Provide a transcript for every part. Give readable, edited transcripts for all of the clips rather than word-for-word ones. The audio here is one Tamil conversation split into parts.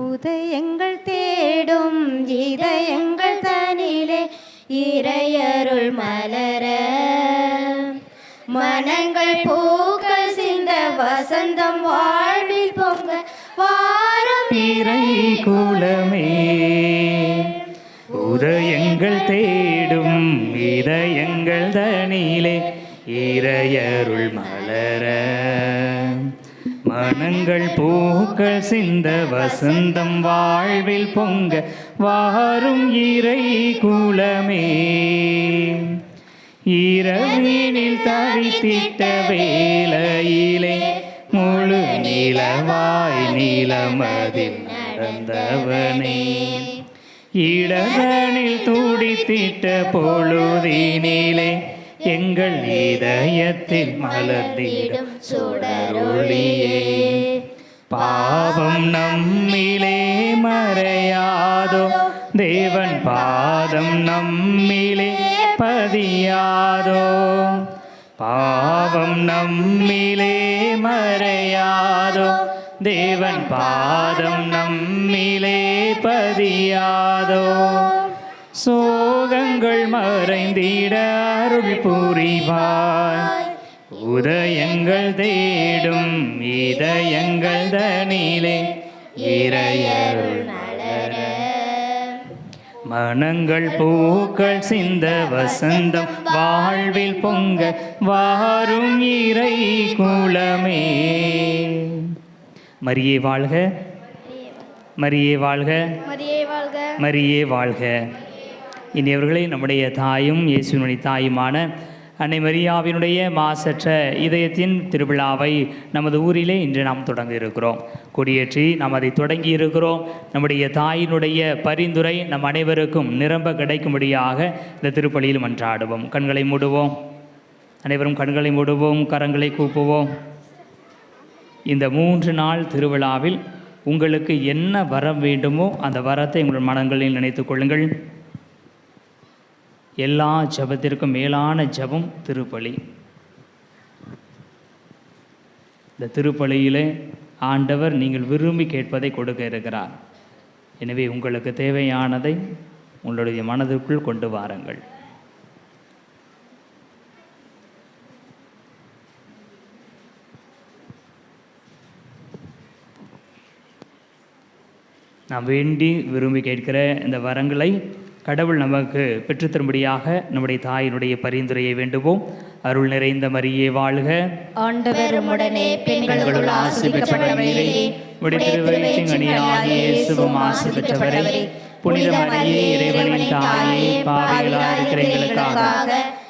உதயங்கள் தேடும் இதயங்கள் தனிலே இறையருள் மலர மனங்கள் பூக்கள் சிந்த வசந்தம் வாழ்வில் பொங்க வாரம் இறை குலமே. உதயங்கள் தேடும் இதயங்கள் தனிலே இறையருள் மலர மனங்கள் பூக்கள் சிந்த வசந்தம் வாழ்வில் பொங்க வாரும் இறை குலமே. இரவினில் தவித்திட்ட வேளையிலே முழு நிலவாய் நிலமதில் நடந்தவனே. இடதனில் துடித்திட்ட பொழுதினிலே எங்கள் இதயத்தில் மலர்ந்திடும் சுடரொளியே. பாவம் நம்மிலே மறையாதோ தேவன் பாதம் நம்மிலே பதியாதோ. பாவம் நம்மிலே மறையாதோ தேவன் பாதம் நம்மிலே பதியாதோ. சோகங்கள் மறைந்திட அருள் புரிவாய். உதயங்கள் தேடும் இதயங்கள் தனிலே இறையருள் மலர மனங்கள் பூக்கள் சிந்த வசந்தம் வாழ்வில் பொங்க வாரும் இறை குலமே. மரியே வாழ்க, மரியே வாழ்க, மரியே வாழ்க. இனியவர்களே, நம்முடைய தாயும் இயேசுவினுடைய தாயுமான அன்னை மரியாவினுடைய மாசற்ற இதயத்தின் திருவிழாவை நமது ஊரிலே இன்று நாம் தொடங்க இருக்கிறோம். கொடியேற்றி நாம் அதை தொடங்கி இருக்கிறோம். நம்முடைய தாயினுடைய பரிந்துரை நம் அனைவருக்கும் நிரம்ப கிடைக்கும்படியாக இந்த திருப்பலியில் மன்றாடுவோம். கண்களை மூடுவோம். அனைவரும் கண்களை மூடுவோம், கரங்களை கூப்புவோம். இந்த 3 நாள் திருவிழாவில் உங்களுக்கு என்ன வரம் வேண்டுமோ அந்த வரத்தை உங்கள் மனங்களில் நினைத்து கொள்ளுங்கள். எல்லா ஜபத்திற்கும் மேலான ஜபம் திருப்பலி. இந்த திருப்பலியிலே ஆண்டவர் நீங்கள் விரும்பி கேட்பதை கொடுக்க இருக்கிறார். எனவே உங்களுக்கு தேவையானதை உங்களுடைய மனதிற்குள் கொண்டு வாருங்கள். நாம் வேண்டி விரும்பி கேட்கிற இந்த வரங்களை கடவுள் நமக்கு பெற்றுத்தரும்படியாக நம்முடைய தாயினுடைய பரிந்துரையை வேண்டுவோம். அருள் நிறைந்த மரியே வாழ்க, ஆண்டவர் உம்முடனே பெண்களுக்குள் ஆசீர்வதிக்கப்பட்டவரே, உம்முடைய திருவயிற்றின் கனியாகிய இயேசுவும் ஆசீர் பெற்றவரே. புனித மரியே, இறைவனின் தாயே, பாவிகளாய் இருக்கிற எங்களுக்காக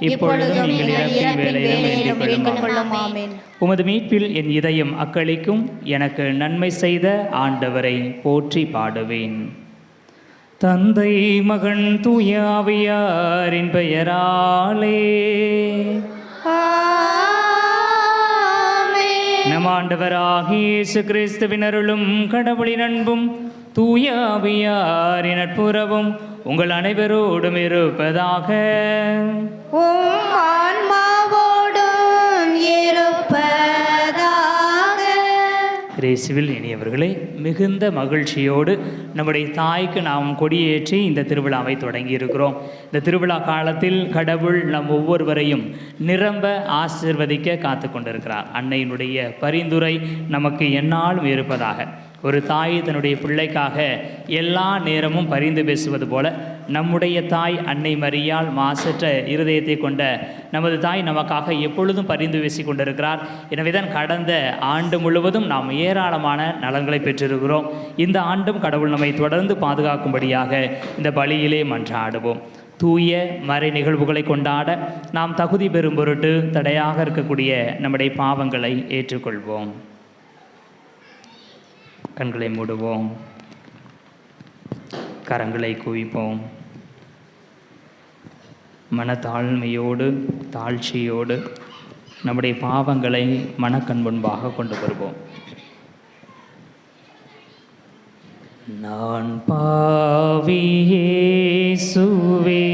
இப்பொழுதும் எங்கள் இறப்பின் வேளையிலும் வேண்டிக் கொள்ளும். ஆமென். உமது மீட்பில் என் இதயம் அக்களிக்கும். எனக்கு நன்மை செய்த ஆண்டவரை போற்றி பாடுவேன். தந்தை மகன் தூய ஆவியாரின் பெயராலே நம் ஆண்டவராகிய இயேசு கிறிஸ்துவின் அருளும் கடவுளின் அன்பும் தூய ஆவியாரின் நட்புறவும் உங்கள் அனைவரோடும் இருப்பதாக. இயேசுவில் இனியவர்களே, மிகுந்த மகிழ்ச்சியோடு நம்முடைய தாய்க்கு நாம் கொடியேற்றி இந்த திருவிழாவை தொடங்கி இருக்கிறோம். இந்த திருவிழா காலத்தில் கடவுள் நம் ஒவ்வொருவரையும் நிரம்ப ஆசீர்வதிக்க காத்து கொண்டிருக்கிறார். அன்னையினுடைய பரிந்துரை நமக்கு எந்நாளும் இருப்பதாக. ஒரு தாய் தன்னுடைய பிள்ளைக்காக எல்லா நேரமும் பரிந்து பேசுவது போல நம்முடைய தாய் அன்னை மரியாள் மாசற்ற இருதயத்தை கொண்ட நமது தாய் நமக்காக எப்பொழுதும் பரிந்து பேசி கொண்டிருக்கிறார். எனவேதான் கடந்த ஆண்டு முழுவதும் நாம் ஏராளமான நலன்களை பெற்றிருக்கிறோம். இந்த ஆண்டும் கடவுள் நம்மை தொடர்ந்து பாதுகாக்கும்படியாக இந்த பலியிலே மன்றாடுவோம். தூய மறை நிகழ்வுகளை கொண்டாட நாம் தகுதி பெறும் பொருட்டு தடையாக இருக்கக்கூடிய நம்முடைய பாவங்களை ஏற்றுக்கொள்வோம். கண்களை மூடுவோம், கரங்களை குவிப்போம். மனத்தாழ்மையோடு தாழ்ச்சியோடு நம்முடைய பாவங்களை மனக்கண் முன்பாக கொண்டு வருவோம். நான் பாவி இயேசுவே,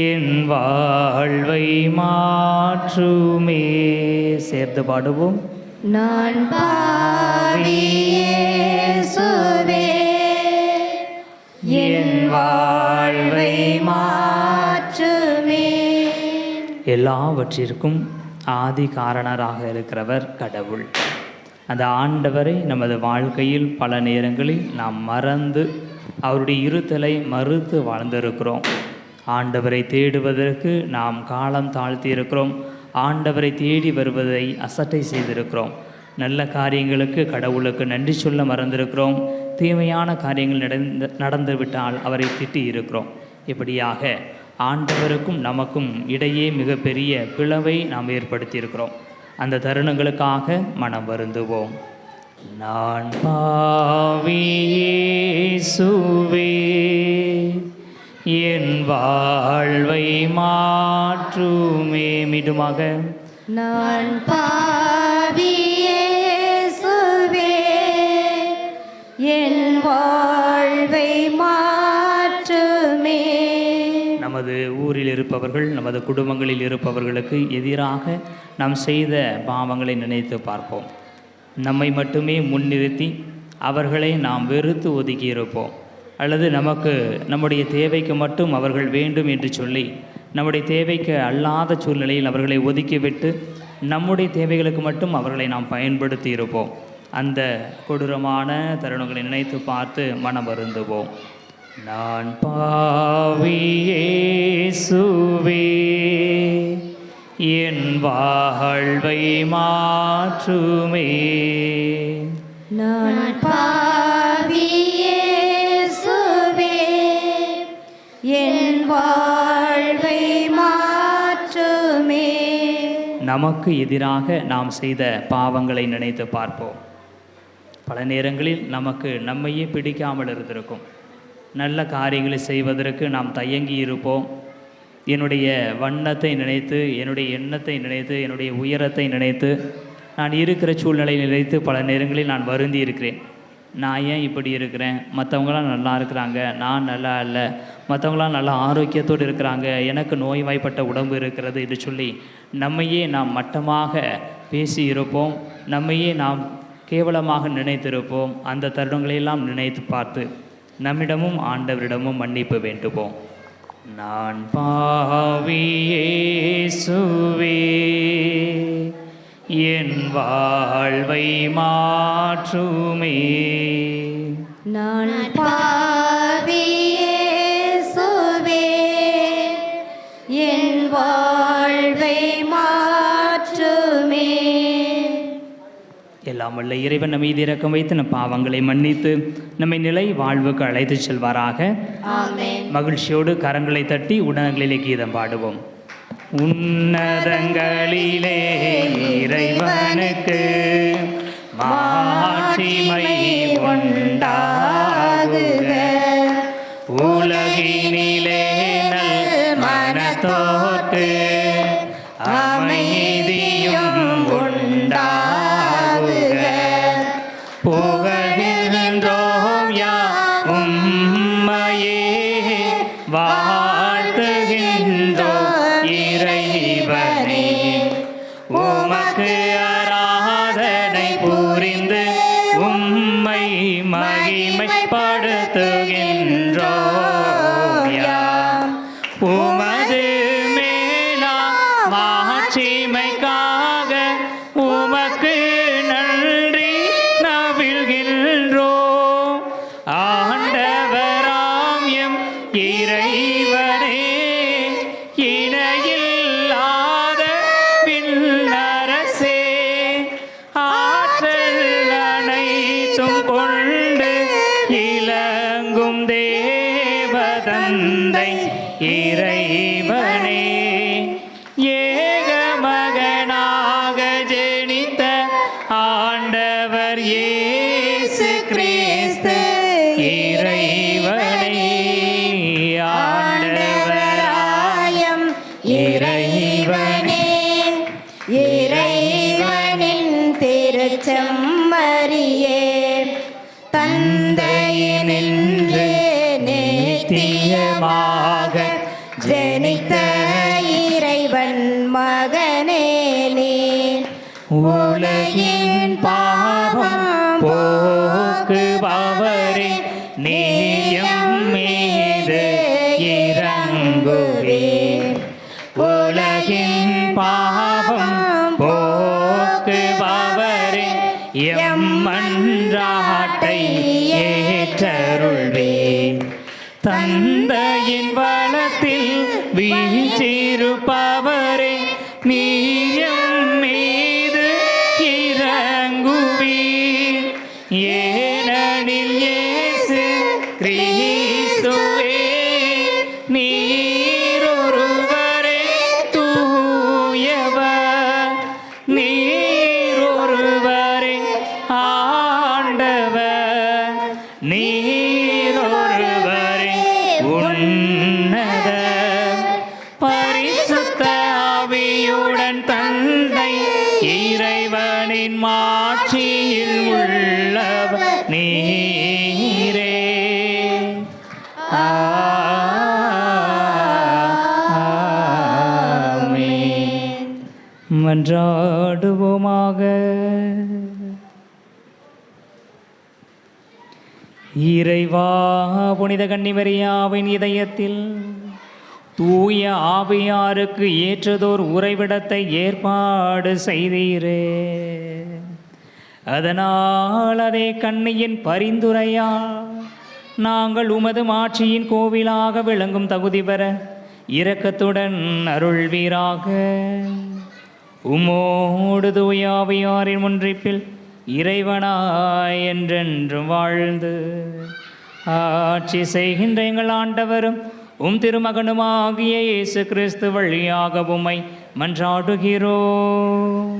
என் வாழ்வை மாற்றுமே. சேர்ந்து பாடுவோம். நான் பாவி எல்லாவற்றிற்கும் ஆதி காரணராக இருக்கிறவர் கடவுள். அந்த ஆண்டவரை நமது வாழ்க்கையில் பல நேரங்களில் நாம் மறந்து அவருடைய இருத்தலை மறுத்து வாழ்ந்திருக்கிறோம். ஆண்டவரை தேடுவதற்கு நாம் காலம் தாழ்த்தி இருக்கிறோம். ஆண்டவரை தேடி வருவதை அசட்டை செய்திருக்கிறோம். நல்ல காரியங்களுக்கு கடவுளுக்கு நன்றி சொல்ல மறந்திருக்கிறோம். தீமையான காரியங்கள் நடந்துவிட்டால் அவரை திட்டி இருக்கிறோம். இப்படியாக ஆண்டவருக்கும் நமக்கும் இடையே மிகப்பெரிய பிளவை நாம் ஏற்படுத்தியிருக்கிறோம். அந்த தருணங்களுக்காக மனம் வருந்துவோம். நான் பாவி இயேசுவே, என் வாழ்வை மாற்றுமே. மீண்டுமாக நான் பாவி இயேசுவே, என் வாழ்வை மாற்றுமே. நமது ஊரில் இருப்பவர்கள், நமது குடும்பங்களில் இருப்பவர்களுக்கு எதிராக நாம் செய்த பாவங்களை நினைத்து பார்ப்போம். நம்மை மட்டுமே முன்னிறுத்தி அவர்களை நாம் வெறுத்து ஒதுக்கி இருப்போம். அல்லது நம்முடைய தேவைக்கு மட்டும் அவர்கள் வேண்டும் என்று சொல்லி நம்முடைய தேவைக்கு அல்லாத சூழ்நிலையில் அவர்களை ஒதுக்கிவிட்டு நம்முடைய தேவைகளுக்கு மட்டும் அவர்களை நாம் பயன்படுத்தி இருப்போம். அந்த கொடூரமான தருணங்களை நினைத்து பார்த்து மனம் வருந்துவோம். நான் பாவி இயேசுவே, என் வாழ்வை மாற்றுமே. நான் பாவி இயேசுவே, என் வாழ்வை மாற்றுமே. நமக்கு எதிராக நாம் செய்த பாவங்களை நினைத்து பார்ப்போம். பல நேரங்களில் நமக்கு நம்மையே பிடிக்காமல் இருந்திருக்கும். நல்ல காரியங்களை செய்வதற்கு நாம் தயங்கி இருப்போம். என்னுடைய வண்ணத்தை நினைத்து, என்னுடைய எண்ணத்தை நினைத்து, என்னுடைய உயரத்தை நினைத்து, நான் இருக்கிற சூழ்நிலையை நினைத்து பல நேரங்களில் நான் வருந்தி இருக்கிறேன். நான் ஏன் இப்படி இருக்கிறேன்? மற்றவங்களாம் நல்லா இருக்கிறாங்க, நான் நல்லா இல்லை. மற்றவங்களாம் நல்லா ஆரோக்கியத்தோடு இருக்கிறாங்க, எனக்கு நோய்வாய்ப்பட்ட உடம்பு இருக்கிறது என்று சொல்லி நம்மையே நாம் மட்டமாக பேசி இருப்போம். நம்மையே நாம் கேவலமாக நினைத்திருப்போம். அந்த தருணங்களையெல்லாம் நினைத்து பார்த்து நம்மிடமும் ஆண்டவரிடமும் மன்னிப்பு வேண்டுவோம். நான் பாவி இயேசுவே, என் வாழ்வை மாற்றுமே. நான் பாவி இயேசுவே, என் வாழ்வை மாற்றுமே. எல்லாம் வல்ல இறைவன் நம் மீது இரக்கம் வைத்து நம் பாவங்களை மன்னித்து நம்மை நிலை வாழ்வுக்கு அழைத்து செல்வாராக. ஆமென். மகிழ்ச்சியோடு கரங்களை தட்டி உன்னதங்களிலே கீதம் பாடுவோம். உன்னதங்களிலே இறைவனுக்கு மாட்சிமை உண்டாகுக, உலகினிலே நல் மனத்தோர்க்கு அமைதியும் உண்டாகுக. புகழ்கின்றோம் யாம் உம்மையே, வாழ்த்துகின்றோம் இறைவனே. உமக்கு ஆராதனை புரிந்து உம்மை மகிமைப்படுத்துகின்றோம் யாம். உமது மேலா மாட்சிமைக்காக உமக்கு நன்றி நவில்கின்றோம். ஆண்டவராம் எம் இறைவனே, இணையில்லாத விண்ணரசே, ஆற்றல் அனைத்தும் கொண்டு இலங்கும் தேவதந்தை இறைவனே, ஏக மகனாக ஜெனித்த ஆண்டவர் இயேசு கிறிஸ்து இறைவனே. ஆண்டவராயம் இறைவனே, இறைவனின் திருச்செம்மறியே, தந்தையினின்று நித்தியமாக ஜனித்த இறைவன் மகனே நீ. உலகின் பாவம் போக்குபவரே, நீயம் மீது இறங்குவே. உலகின் ஏனெனில் இயேசு கிறிஸ்துவே நீரொருவரே தூயவர், நீரொருவரே ஆண்டவர், நீரொருவரே உன்னதர், பரிசுத்த ஆவியுடன் தந்தை இறைவனின் மாட்சியில் உள்ளவர் நீரே. ஆமென். மன்றாடுவோமாக. இறைவா, புனித கன்னிமரியாவின் இதயத்தில் தூய ஆவியாருக்கு ஏற்றதோர் உறைவிடத்தை ஏற்பாடு செய்தீரே. அதனால் அதே கன்னியின் பரிந்துரையால் நாங்கள் உமது மாட்சியின் கோவிலாக விளங்கும் தகுதி பெற இரக்கத்துடன் அருள்வீராக. உம்மோடு தூய ஆவியாரின் ஒன்றிப்பில் இறைவனாய் என்றென்றும் வாழ்ந்து ஆட்சி செய்கின்ற எங்கள் ஆண்டவரும் உம் திருமகனுமாகிய இயேசு கிறிஸ்து வழியாக உம்மை மன்றாடுகிறோம்.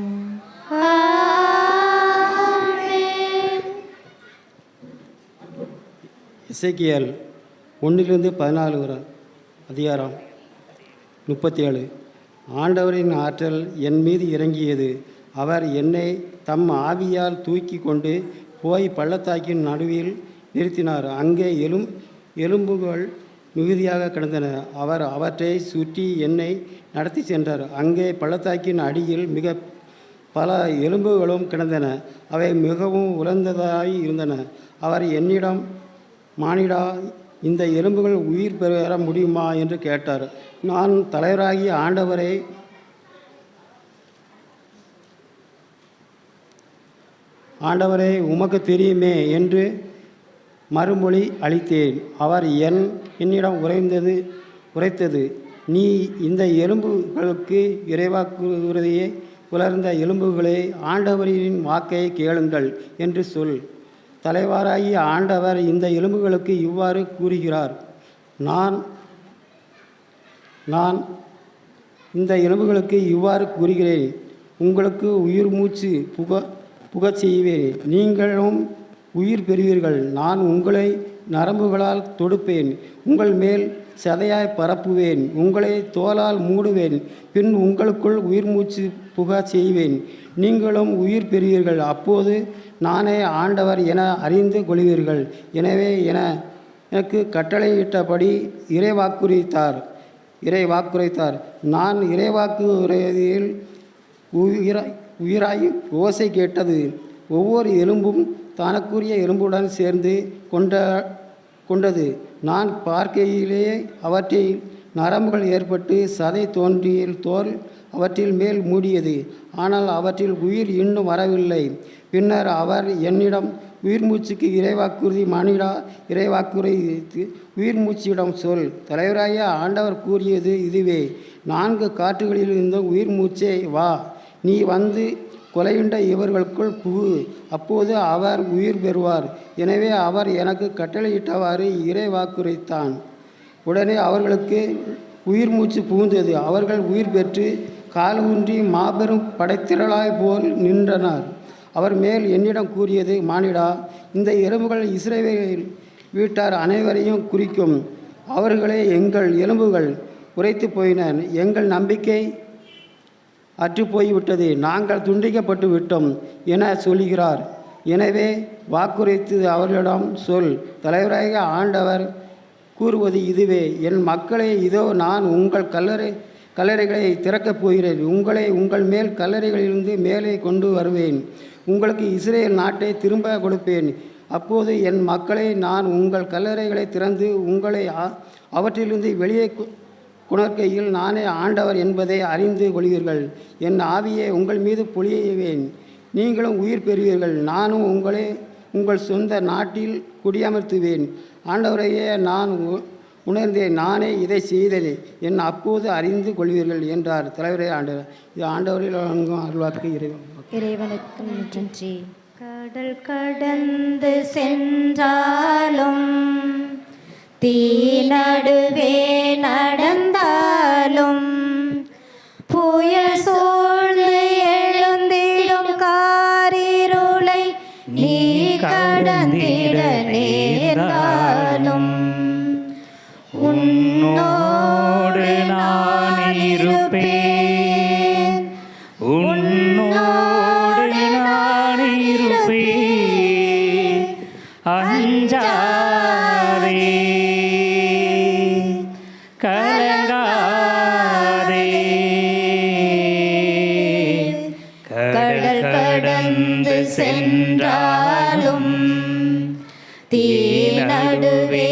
எசேக்கியேல் 1-14 அதிகாரம் 37. ஆண்டவரின் ஆற்றல் என் மீது இறங்கியது. அவர் என்னை தம் ஆவியால் தூக்கி கொண்டு போய் பள்ளத்தாக்கின் நடுவில் நிறுத்தினார். அங்கே எலும்புகள் மிகுதியாக கிடந்தன. அவர் அவற்றை சுற்றி என்னை நடத்தி சென்றார். அங்கே பள்ளத்தாக்கின் அடியில் மிக பல எலும்புகளும் கிடந்தன. அவை மிகவும் உலர்ந்ததாய் இருந்தன. அவர் என்னிடம், மானிடா, இந்த எலும்புகள் உயிர் பெற முடியுமா என்று கேட்டார். நான் தலைவராகிய ஆண்டவரே உமக்கு தெரியுமே என்று மறுமொழி அளித்தேன். அவர் என்னிடம் உரைத்தது, நீ இந்த எலும்புகளுக்கு இறைவாக்குறுதியை உலர்ந்த எலும்புகளே, ஆண்டவரின் வாக்கை கேளுங்கள் என்று சொல். தலைவராகிய ஆண்டவர் இந்த எலும்புகளுக்கு இவ்வாறு கூறுகிறார், நான் இந்த எலும்புகளுக்கு இவ்வாறு கூறுகிறேன், உங்களுக்கு உயிர் மூச்சு புகச் செய்வேன், நீங்களும் உயிர் பெறுவீர்கள். நான் உங்களை நரம்புகளால் தொடுப்பேன், உங்கள் மேல் சதையாய் பரப்புவேன், உங்களை தோலால் மூடுவேன், பின் உங்களுக்குள் உயிர் மூச்சு புகச் செய்வேன், நீங்களும் உயிர் பெறுவீர்கள். அப்போது நானே ஆண்டவர் என அறிந்து கொள்வீர்கள். எனவே எனக்கு கட்டளையிட்டபடி இறைவாக்குரைத்தார். நான் இறைவாக்குரையில் உயிராய் ஓசை கேட்டது. ஒவ்வொரு எலும்பும் தனக்குரிய எலும்புடன் சேர்ந்து கொண்டது. நான் பார்க்கையிலேயே அவற்றில் நரம்புகள் ஏற்பட்டு சதை தோல் அவற்றில் மேல் மூடியது. ஆனால் அவற்றில் உயிர் இன்னும் வரவில்லை. பின்னர் அவர் என்னிடம், உயிர் மூச்சுக்கு இறைவாக்குறுதி, மானிடா, இறைவாக்குறுதி உயிர் மூச்சிடம் சொல். தலைவராகிய ஆண்டவர் கூறியது இதுவே, 4 காற்றுகளிலிருந்தும் உயிர் மூச்சே வா, நீ வந்து கொலையுண்ட இவர்களுக்குள் புகு, அப்போது அவர் உயிர் பெறுவார். எனவே அவர் எனக்கு கட்டளையிட்டவாறு இறைவாக்குரைத்தான். உடனே அவர்களுக்கு உயிர் மூச்சு புகுந்தது. அவர்கள் உயிர் பெற்று கால் ஊன்றி மாபெரும் படைத்திரளாய் போல் நின்றனர். அவர் மேல் என்னிடம் கூறியது, மானிடா, இந்த எலும்புகள் இஸ்ரவேல் வீட்டார் அனைவரையும் குறிக்கும். அவர்களே எங்கள் எலும்புகள் உரைத்து போயின. எங்கள் நம்பிக்கை அற்றுப்போய்விட்டது, நாங்கள் துண்டிக்கப்பட்டு விட்டோம் என சொல்கிறார். எனவே வாக்குரைத்து அவர்களிடம் சொல். தலைவராகிய ஆண்டவர் கூறுவது இதுவே, என் மக்களே, இதோ நான் உங்கள் கல்லறைகளை திறக்கப் போகிறேன். உங்களை உங்கள் மேல் கல்லறைகளிலிருந்து மேலே கொண்டு வருவேன். உங்களுக்கு இஸ்ரேல் நாட்டை திரும்ப கொடுப்பேன். அப்போது என் மக்களே, நான் உங்கள் கல்லறைகளை திறந்து உங்களை அவற்றிலிருந்து வெளியே குணர்க்கையில் நானே ஆண்டவர் என்பதை அறிந்து கொள்வீர்கள். என் ஆவியை உங்கள் மீது பொழிவேன், நீங்களும் உயிர் பெறுவீர்கள். நானும் உங்களை உங்கள் சொந்த நாட்டில் குடியமர்த்துவேன். ஆண்டவரையே நான் உணர்ந்தேன், நானே இதை செய்தேன் என் அப்போது அறிந்து கொள்வீர்கள் என்றார். தலைவரே ஆண்டவர். இது ஆண்டவரில் அருள்வாக்கு. இறைவனுக்கு நன்றி. கடல் கடந்து சென்றாலும் தீ நடுவே நடந்தாலும் புயல் சூழ்ந்து எழுந்திடும் காரிருளை நீ கடந்திட நேர்ந்தாலும் உன்னோடு நான் இருப்பேன், உன்னோடு நான் இருப்பேன். அஞ்சாதே, கலங்காதே, கடல் கடந்து சென்றாலும் தீ நடுவே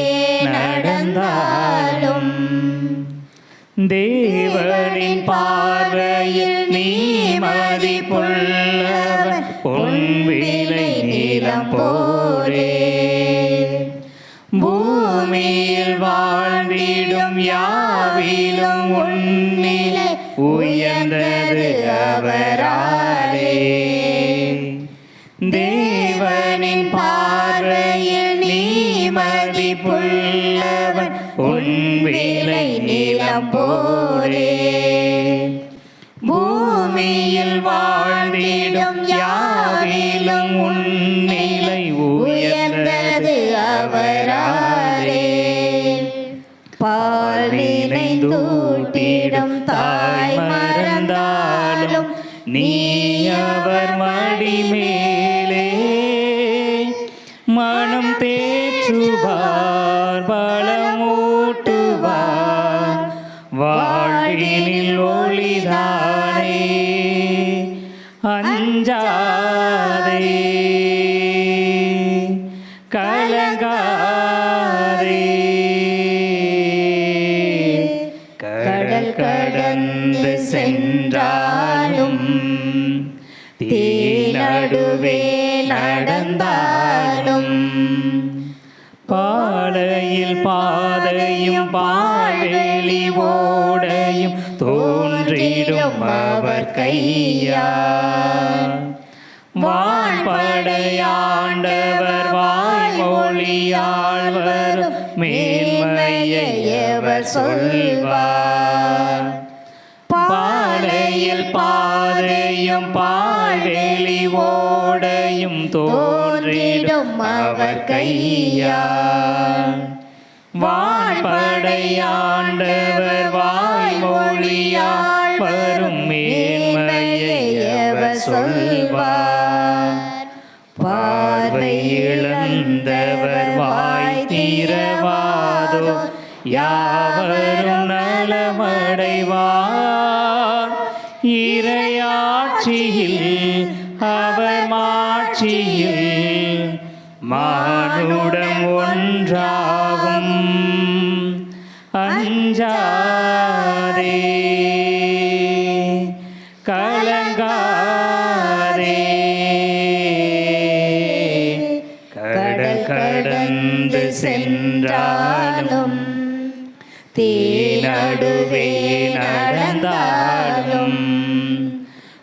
நடந்தாலும் தேவனின் பார்வையில் நீ மதிப்புள்ளவன், பொன் விலை நீலம் போலே. பூமியில் வாழ்ந்திடும் யாவிலும் உன்னிலை உயர்ந்தது அவராலே. தேவனின் பார்வையில் நீ மதிப்புள்ளவன், உன் விலை நீலம் போலே. பூமியில் வாழ்ந்திடும் யாவிலும் உன்னிலை உயர்ந்தது அவராலே. பால் நினைந்தூட்டிடும் தாய் மறந்தாலும் நீ அவர் மடி மேலே மனம் தேற்றுவார், பலமூட்டுவார், வாழ்வினில் ஒளிதானே. அஞ்சாதே, கலங்காதே, கடல் கடந்து சென்றாலும் தீ நடுவே நடந்தாலும் பாலையில் பாதையும் பால்வெளி ஓடையும் தோன்றிடும் அவர் கையார். வான்படையாண்டவர் வாய்மொழியால் வரும் மேன்மையை எவர் சொல்வார். பாலையில் பாதையும் பால்வெளி ஓடையும் தோன்றிடும் அவர் கையார். வான்படையாண்டவர் வாய்மொழியால் வரும் மேன்மையை எவர் சொல்வார். பார்வை இழந்தவர் வாய் தீரவாதோ, யாவரும் நலமடைவார். இறையாட்சியில் அவர் மாட்சியில் மானுடம் ஒன்றாகும். அஞ்சாதே, கலங்காதே, கடல் கடந்து சென்றாலும் தீ நடுவே நடந்தாலும்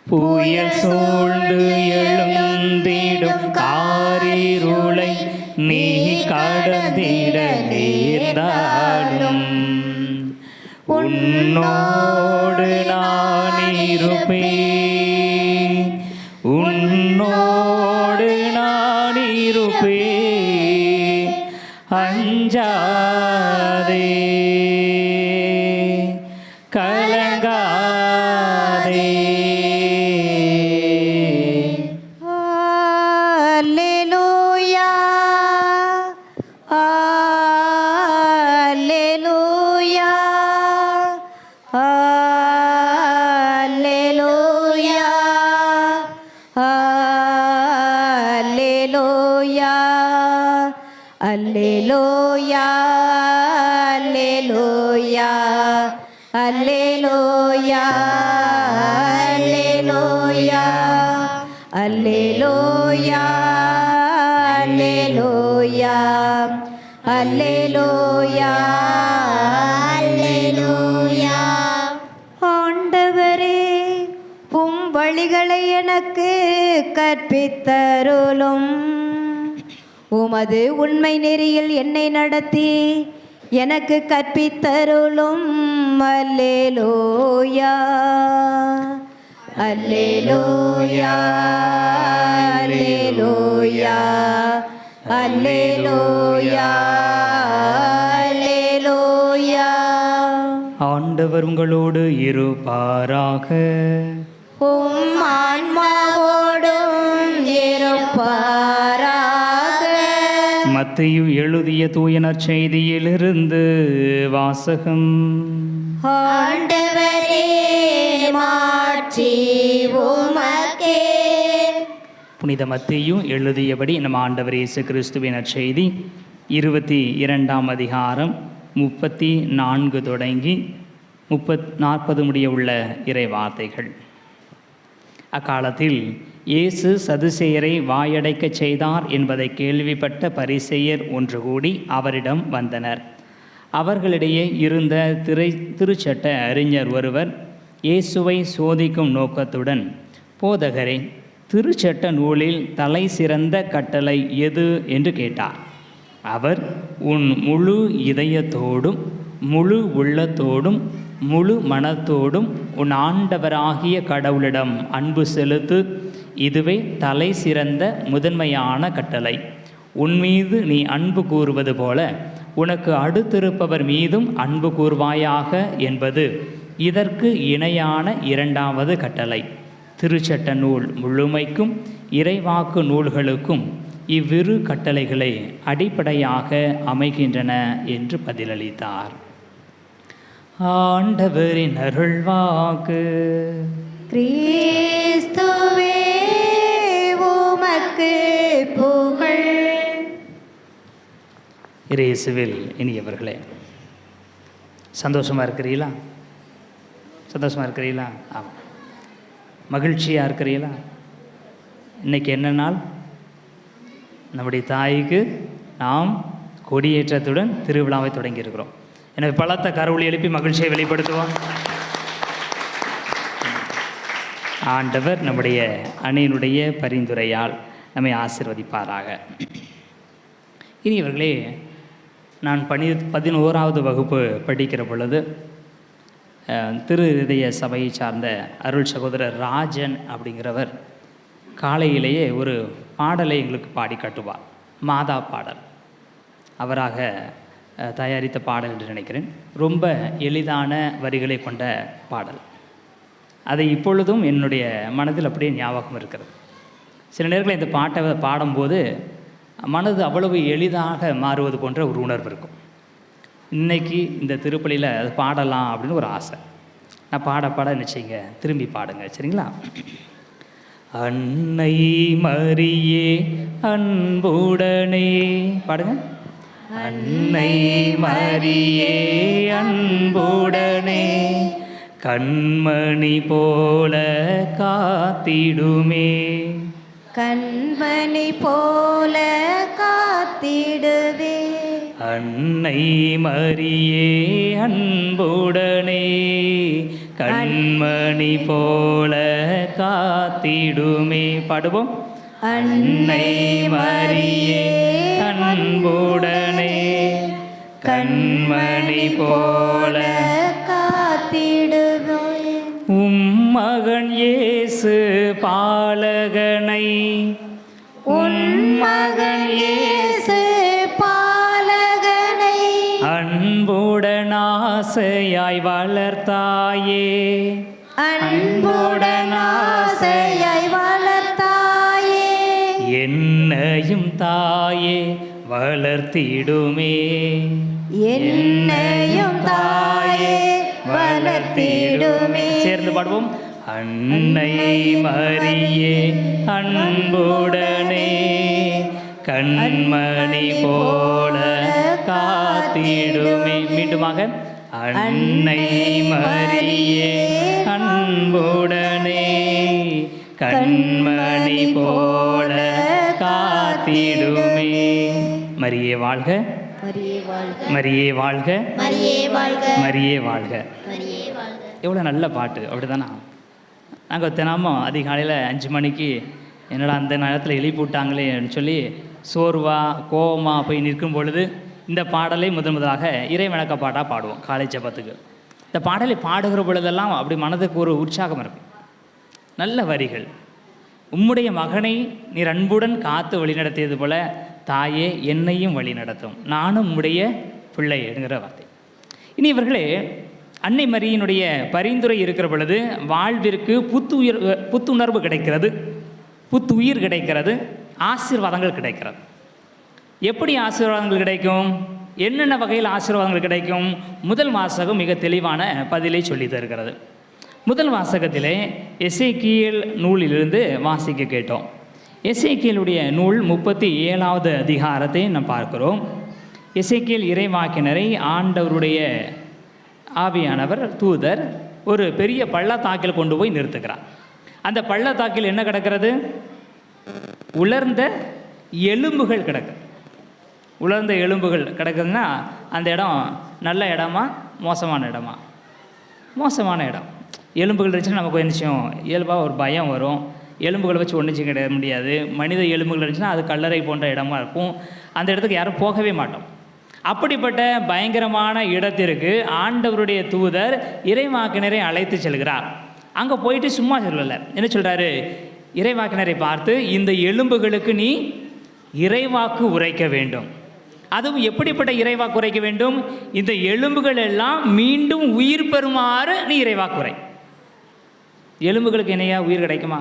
புயல் சூழ்ந்து எழுந்திடும் காரிருளை நீ கடந்திட நேர்ந்தாலும் உன்னோடு நான் இருப்பேன், உன்னோடு நான் இருப்பேன். அஞ்சாதே, கலங்காதே. அல்லேலூயா, அல்லேலூயா, அல்லேலூயா, அல்லேலூயா, அல்லேலூயா, அல்லேலூயா, அல்லேலூயா, அல்லேலூயா, அல்லேலூயா, அல்லேலூயா, அல்லேலூயா, அல்லேலூயா. ஆண்டவரே, உம் வழிகளை எனக்கு கற்பித்தருளும். உமது உண்மை நெறியில் என்னை நடத்தி எனக்கு கற்பித்தருளும். அல்லேலூயா அல்லேலூயா அல்லேலூயா அல்லேலூயா அல்லேலூயா. ஆண்டவர் உங்களோடு இருப்பாராக. உம் ஆன்மாவோடும் இருப்பாராக. மத்தேயு எழுதிய தூய நற்செய்தியிலிருந்து வாசகம். ஆண்டவரே மாட்சி உமக்கே. புனித மத்தேயு எழுதியபடி நம் ஆண்டவர் இயேசு கிறிஸ்துவின் நற்செய்தி 22ஆம் அதிகாரம் 34 தொடங்கி 40 முடிய உள்ள இறை வார்த்தைகள். அக்காலத்தில் இயேசு சதுசேயரை வாயடைக்கச் செய்தார் என்பதை கேள்விப்பட்ட பரிசேயர் ஒன்று கூடி அவரிடம் வந்தனர். அவர்களிடையே இருந்த திருச்சட்ட அறிஞர் ஒருவர் இயேசுவை சோதிக்கும் நோக்கத்துடன், போதகரே, திருச்சட்ட நூலில் தலை சிறந்த கட்டளை எது என்று கேட்டார். அவர், உன் முழு இதயத்தோடும் முழு உள்ளத்தோடும் முழு மனத்தோடும் உன் ஆண்டவராகிய கடவுளிடம் அன்பு செலுத்து, இதுவே தலை சிறந்த முதன்மையான கட்டளை. உன்மீது நீ அன்பு கூறுவது போல உனக்கு அடுத்திருப்பவர் மீதும் அன்பு கூர்வாயாக என்பது இதற்கு இணையான 2வது கட்டளை. திருச்சட்ட நூல் முழுமைக்கும் இறைவாக்கு நூல்களுக்கும் இவ்விரு கட்டளைகளை அடிப்படையாக அமைகின்றன என்று பதிலளித்தார். ஆண்டவரின் அருள்வாக்கு. கிறிஸ்துவே உமக்கு புகழ். இயேசுவில் இனியவர்களே, சந்தோஷமாக இருக்கிறீங்களா? சந்தோஷமாக இருக்கிறீங்களா? ஆமாம். மகிழ்ச்சியாக இருக்கிறீங்களா? இன்றைக்கி என்ன நாள்? நம்முடைய தாய்க்கு நாம் கொடியேற்றத்துடன் திருவிழாவை தொடங்கியிருக்கிறோம். எனவே பலத்த கரவொலி எழுப்பி மகிழ்ச்சியை வெளிப்படுத்துவோம். ஆண்டவர் நம்முடைய அன்னையினுடைய பரிந்துரையால் நம்மை ஆசீர்வதிப்பாராக. இனியவர்களே, நான் 11வது வகுப்பு படிக்கிற பொழுது திரு இதய சபையை சார்ந்த அருள் சகோதரர் ராஜன் அப்படிங்கிறவர் காலையிலேயே ஒரு பாடலை எங்களுக்கு பாடி காட்டுவார். மாதா பாடல் அவராக தயாரித்த பாடல் என்று நினைக்கிறேன். ரொம்ப எளிதான வரிகளை கொண்ட பாடல். அதை இப்பொழுதும் என்னுடைய மனதில் அப்படியே ஞாபகம் இருக்கிறது. சில நேரங்களில் இந்த பாட்டை பாடும்போது மனது அவ்வளவு எளிதாக மாறுவது போன்ற ஒரு உணர்வு இருக்கும். இன்றைக்கி இந்த திருப்பலியில் அது பாடலாம் அப்படின்னு ஒரு ஆசை. நான் பாட நினச்சிங்க, திரும்பி பாடுங்க, சரிங்களா? அன்னை மரியே அன்புடனே பாடுங்க. அன்னை மரியே அன்புடனே கண்மணி போல காத்திடுமே. கண்மணி போல காத்திடுவே. அன்னை மரியே அன்புடனே கண்மணி போல காத்திடுமே. பாடுவோம். அன்னை மரியே அன்புடனே கண்மணி போல காத்திடுவே. மகன் இயேசு பாலகனை உன் மகன் இயேசு பாலகனை அன்புடன் ஆசையாய் வளர்த்தாயே. அன்புடன் ஆசையாய் வளர்த்தாயே. என்னையும் தாயே வளர்த்திடுமே. என்னையும் தாயே வளர்த்திடுமே. சேர்ந்து பாடுவோம். அன்னை மரியே அன்புடனே கண்மணி போல காத்திடுமே. மீண்டுமாக. அன்னை மரியே அன்புடனே கண்மணி போல காத்திடுமே. மரியே வாழ்க, மரியே வாழ்க, மரியே வாழ்க, மரியே வாழ்க, மரியே வாழ்க. மரியே வாழ்க. எவ்வளோ நல்ல பாட்டு, அப்படி தானே? நாங்கள் தினமும் அதிகாலையில் 5 மணிக்கு என்னடா அந்த நேரத்தில் எழுப்பி விட்டாங்களேன்னு சொல்லி சோர்வா கோவமாக போய் நிற்கும் பொழுது இந்த பாடலை முதலாக இறை வணக்க பாட்டாக பாடுவோம் காலை ஜெபத்துக்கு. இந்த பாடலை பாடுகிற பொழுதெல்லாம் அப்படி மனதுக்கு ஒரு உற்சாகம் இருக்கும். நல்ல வரிகள். உம்முடைய மகனை நீர் அன்புடன் காத்து வழிநடத்தியது போல தாயே என்னையும் வழி நடத்தும், நானும் உம்முடைய பிள்ளை என்கிற வார்த்தை. இனி இவர்களே, அன்னை மரியினுடைய பரிந்துரை இருக்கிற பொழுது வாழ்விற்கு புத்துணர்வு கிடைக்கிறது, புத்துயிர் கிடைக்கிறது, ஆசீர்வாதங்கள் கிடைக்கிறது. எப்படி ஆசீர்வாதங்கள் கிடைக்கும்? என்னென்ன வகையில் ஆசீர்வாதங்கள் கிடைக்கும்? முதல் வாசகம் மிக தெளிவான பதிலை சொல்லி தருகிறது. முதல் வாசகத்திலே எசேக்கியேல் நூலிலிருந்து வாசிக்க கேட்டோம். எசேக்கியேலுடைய நூல் 37வது அதிகாரத்தை நாம் பார்க்கிறோம். எசேக்கியேல் இறைவாக்கினரை ஆண்டவருடைய ஆவியானவர் தூதர் ஒரு பெரிய பள்ளத்தாக்கில் கொண்டு போய் நிறுத்துகிறார். அந்த பள்ளத்தாக்கில் என்ன கிடக்கிறது? உலர்ந்த எலும்புகள் கிடக்கு. உலர்ந்த எலும்புகள் கிடக்குதுன்னா அந்த இடம் நல்ல இடமா மோசமான இடமா? மோசமான இடம். எலும்புகள் இருந்துச்சுன்னா நமக்கு என்ன செய்யும்? இயல்பாக ஒரு பயம் வரும். எலும்புகளை வச்சு ஒன்றும் செய்ய முடியாது. மனித எலும்புகள் இருந்துச்சுன்னா அது கல்லறை போன்ற இடமா இருக்கும். அந்த இடத்துக்கு யாரும் போகவே மாட்டோம். அப்படிப்பட்ட பயங்கரமான இடத்திற்கு ஆண்டவருடைய தூதர் இறைவாக்கினரை அழைத்து செல்கிறார். அங்கே போயிட்டு சும்மா சொல்லலை. என்ன சொல்கிறாரு? இறைவாக்கினரை பார்த்து இந்த எலும்புகளுக்கு நீ இறைவாக்கு உரைக்க வேண்டும். அதுவும் எப்படிப்பட்ட இறைவாக்கு உரைக்க வேண்டும்? இந்த எலும்புகள் எல்லாம் மீண்டும் உயிர் பெறுமாறு நீ இறைவாக்கு உரை. எலும்புகளுக்கு என்னையா உயிர் கிடைக்குமா?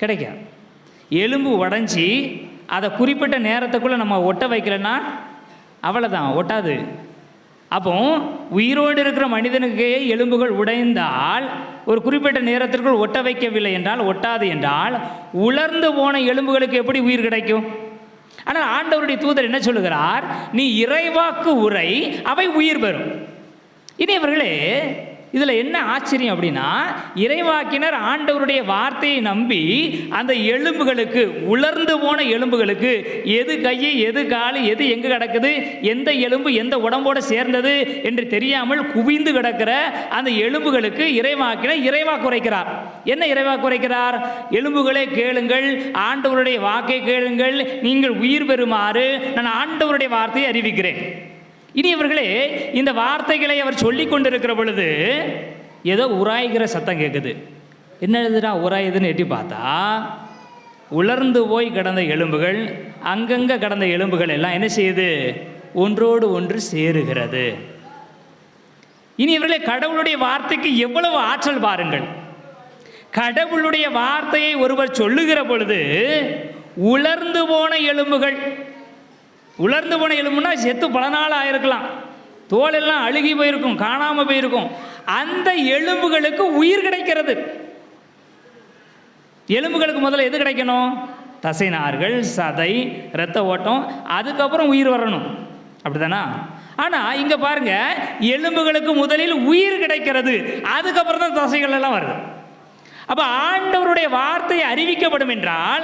கிடைக்காது. எலும்பு உடஞ்சி அதை குறிப்பிட்ட நேரத்துக்குள்ளே நம்ம ஒட்ட வைக்கலைன்னா அவ்வளோதான், ஒட்டாது. அப்போ உயிரோடு இருக்கிற மனிதனுக்கே எலும்புகள் உடைந்தால் ஒரு குறிப்பிட்ட நேரத்திற்குள் ஒட்ட வைக்கவில்லை என்றால், ஒட்டாது என்றால், உலர்ந்து போன எலும்புகளுக்கு எப்படி உயிர் கிடைக்கும்? ஆனால் ஆண்டவருடைய தூதர் என்ன சொல்லுகிறார்? நீ இறைவாக்கு உரை, அவை உயிர் பெறும். இனி இவர்களே, இதில் என்ன ஆச்சரியம் அப்படின்னா, இறைவாக்கினர் ஆண்டவருடைய வார்த்தையை நம்பி அந்த எலும்புகளுக்கு, உலர்ந்து போன எலும்புகளுக்கு, எது கை எது கால் எது எங்கே கிடக்குது, எந்த எலும்பு எந்த உடம்போடு சேர்ந்தது என்று தெரியாமல் குவிந்து கிடக்கிற அந்த எலும்புகளுக்கு இறைவாக்கினர் இறைவாக்கு உரைக்கிறார். என்ன இறைவாக்கு உரைக்கிறார்? எலும்புகளே கேளுங்கள், ஆண்டவருடைய வாக்கை கேளுங்கள், நீங்கள் உயிர் பெறுமாறு நான் ஆண்டவருடைய வார்த்தையை அறிவிக்கிறேன். இனி இவர்களே, இந்த வார்த்தைகளை அவர் சொல்லி கொண்டிருக்கிற பொழுது ஏதோ உராய்கிற சத்தம் கேட்குது. என்ன எழுதுடா உராயுதுன்னு எட்டி பார்த்தா, உலர்ந்து போய் கிடந்த எலும்புகள், அங்கங்கே கிடந்த எலும்புகள் எல்லாம் என்ன செய்யுது? ஒன்றோடு ஒன்று சேருகிறது. இனி இவர்களே, கடவுளுடைய வார்த்தைக்கு எவ்வளவு ஆற்றல் பாருங்கள். கடவுளுடைய வார்த்தையை ஒருவர் சொல்லுகிற பொழுது உலர்ந்து போன எலும்புகள், உலர்ந்து போன எலும்புனா செத்து பல நாள் ஆயிருக்கலாம், தோல் எல்லாம் அழுகி போயிருக்கும், காணாமல் போயிருக்கும், அந்த எலும்புகளுக்கு உயிர் கிடைக்கிறது. எலும்புகளுக்கு முதல்ல எது கிடைக்கணும்? தசைநார்கள், சதை, இரத்த ஓட்டம், அதுக்கப்புறம் உயிர் வரணும். அப்படிதானா? ஆனால் இங்கே பாருங்க, எலும்புகளுக்கு முதலில் உயிர் கிடைக்கிறது, அதுக்கப்புறம் தான் தசைகள் எல்லாம் வருது. அப்போ ஆண்டவருடைய வார்த்தை அறிவிக்கப்படும் என்றால்,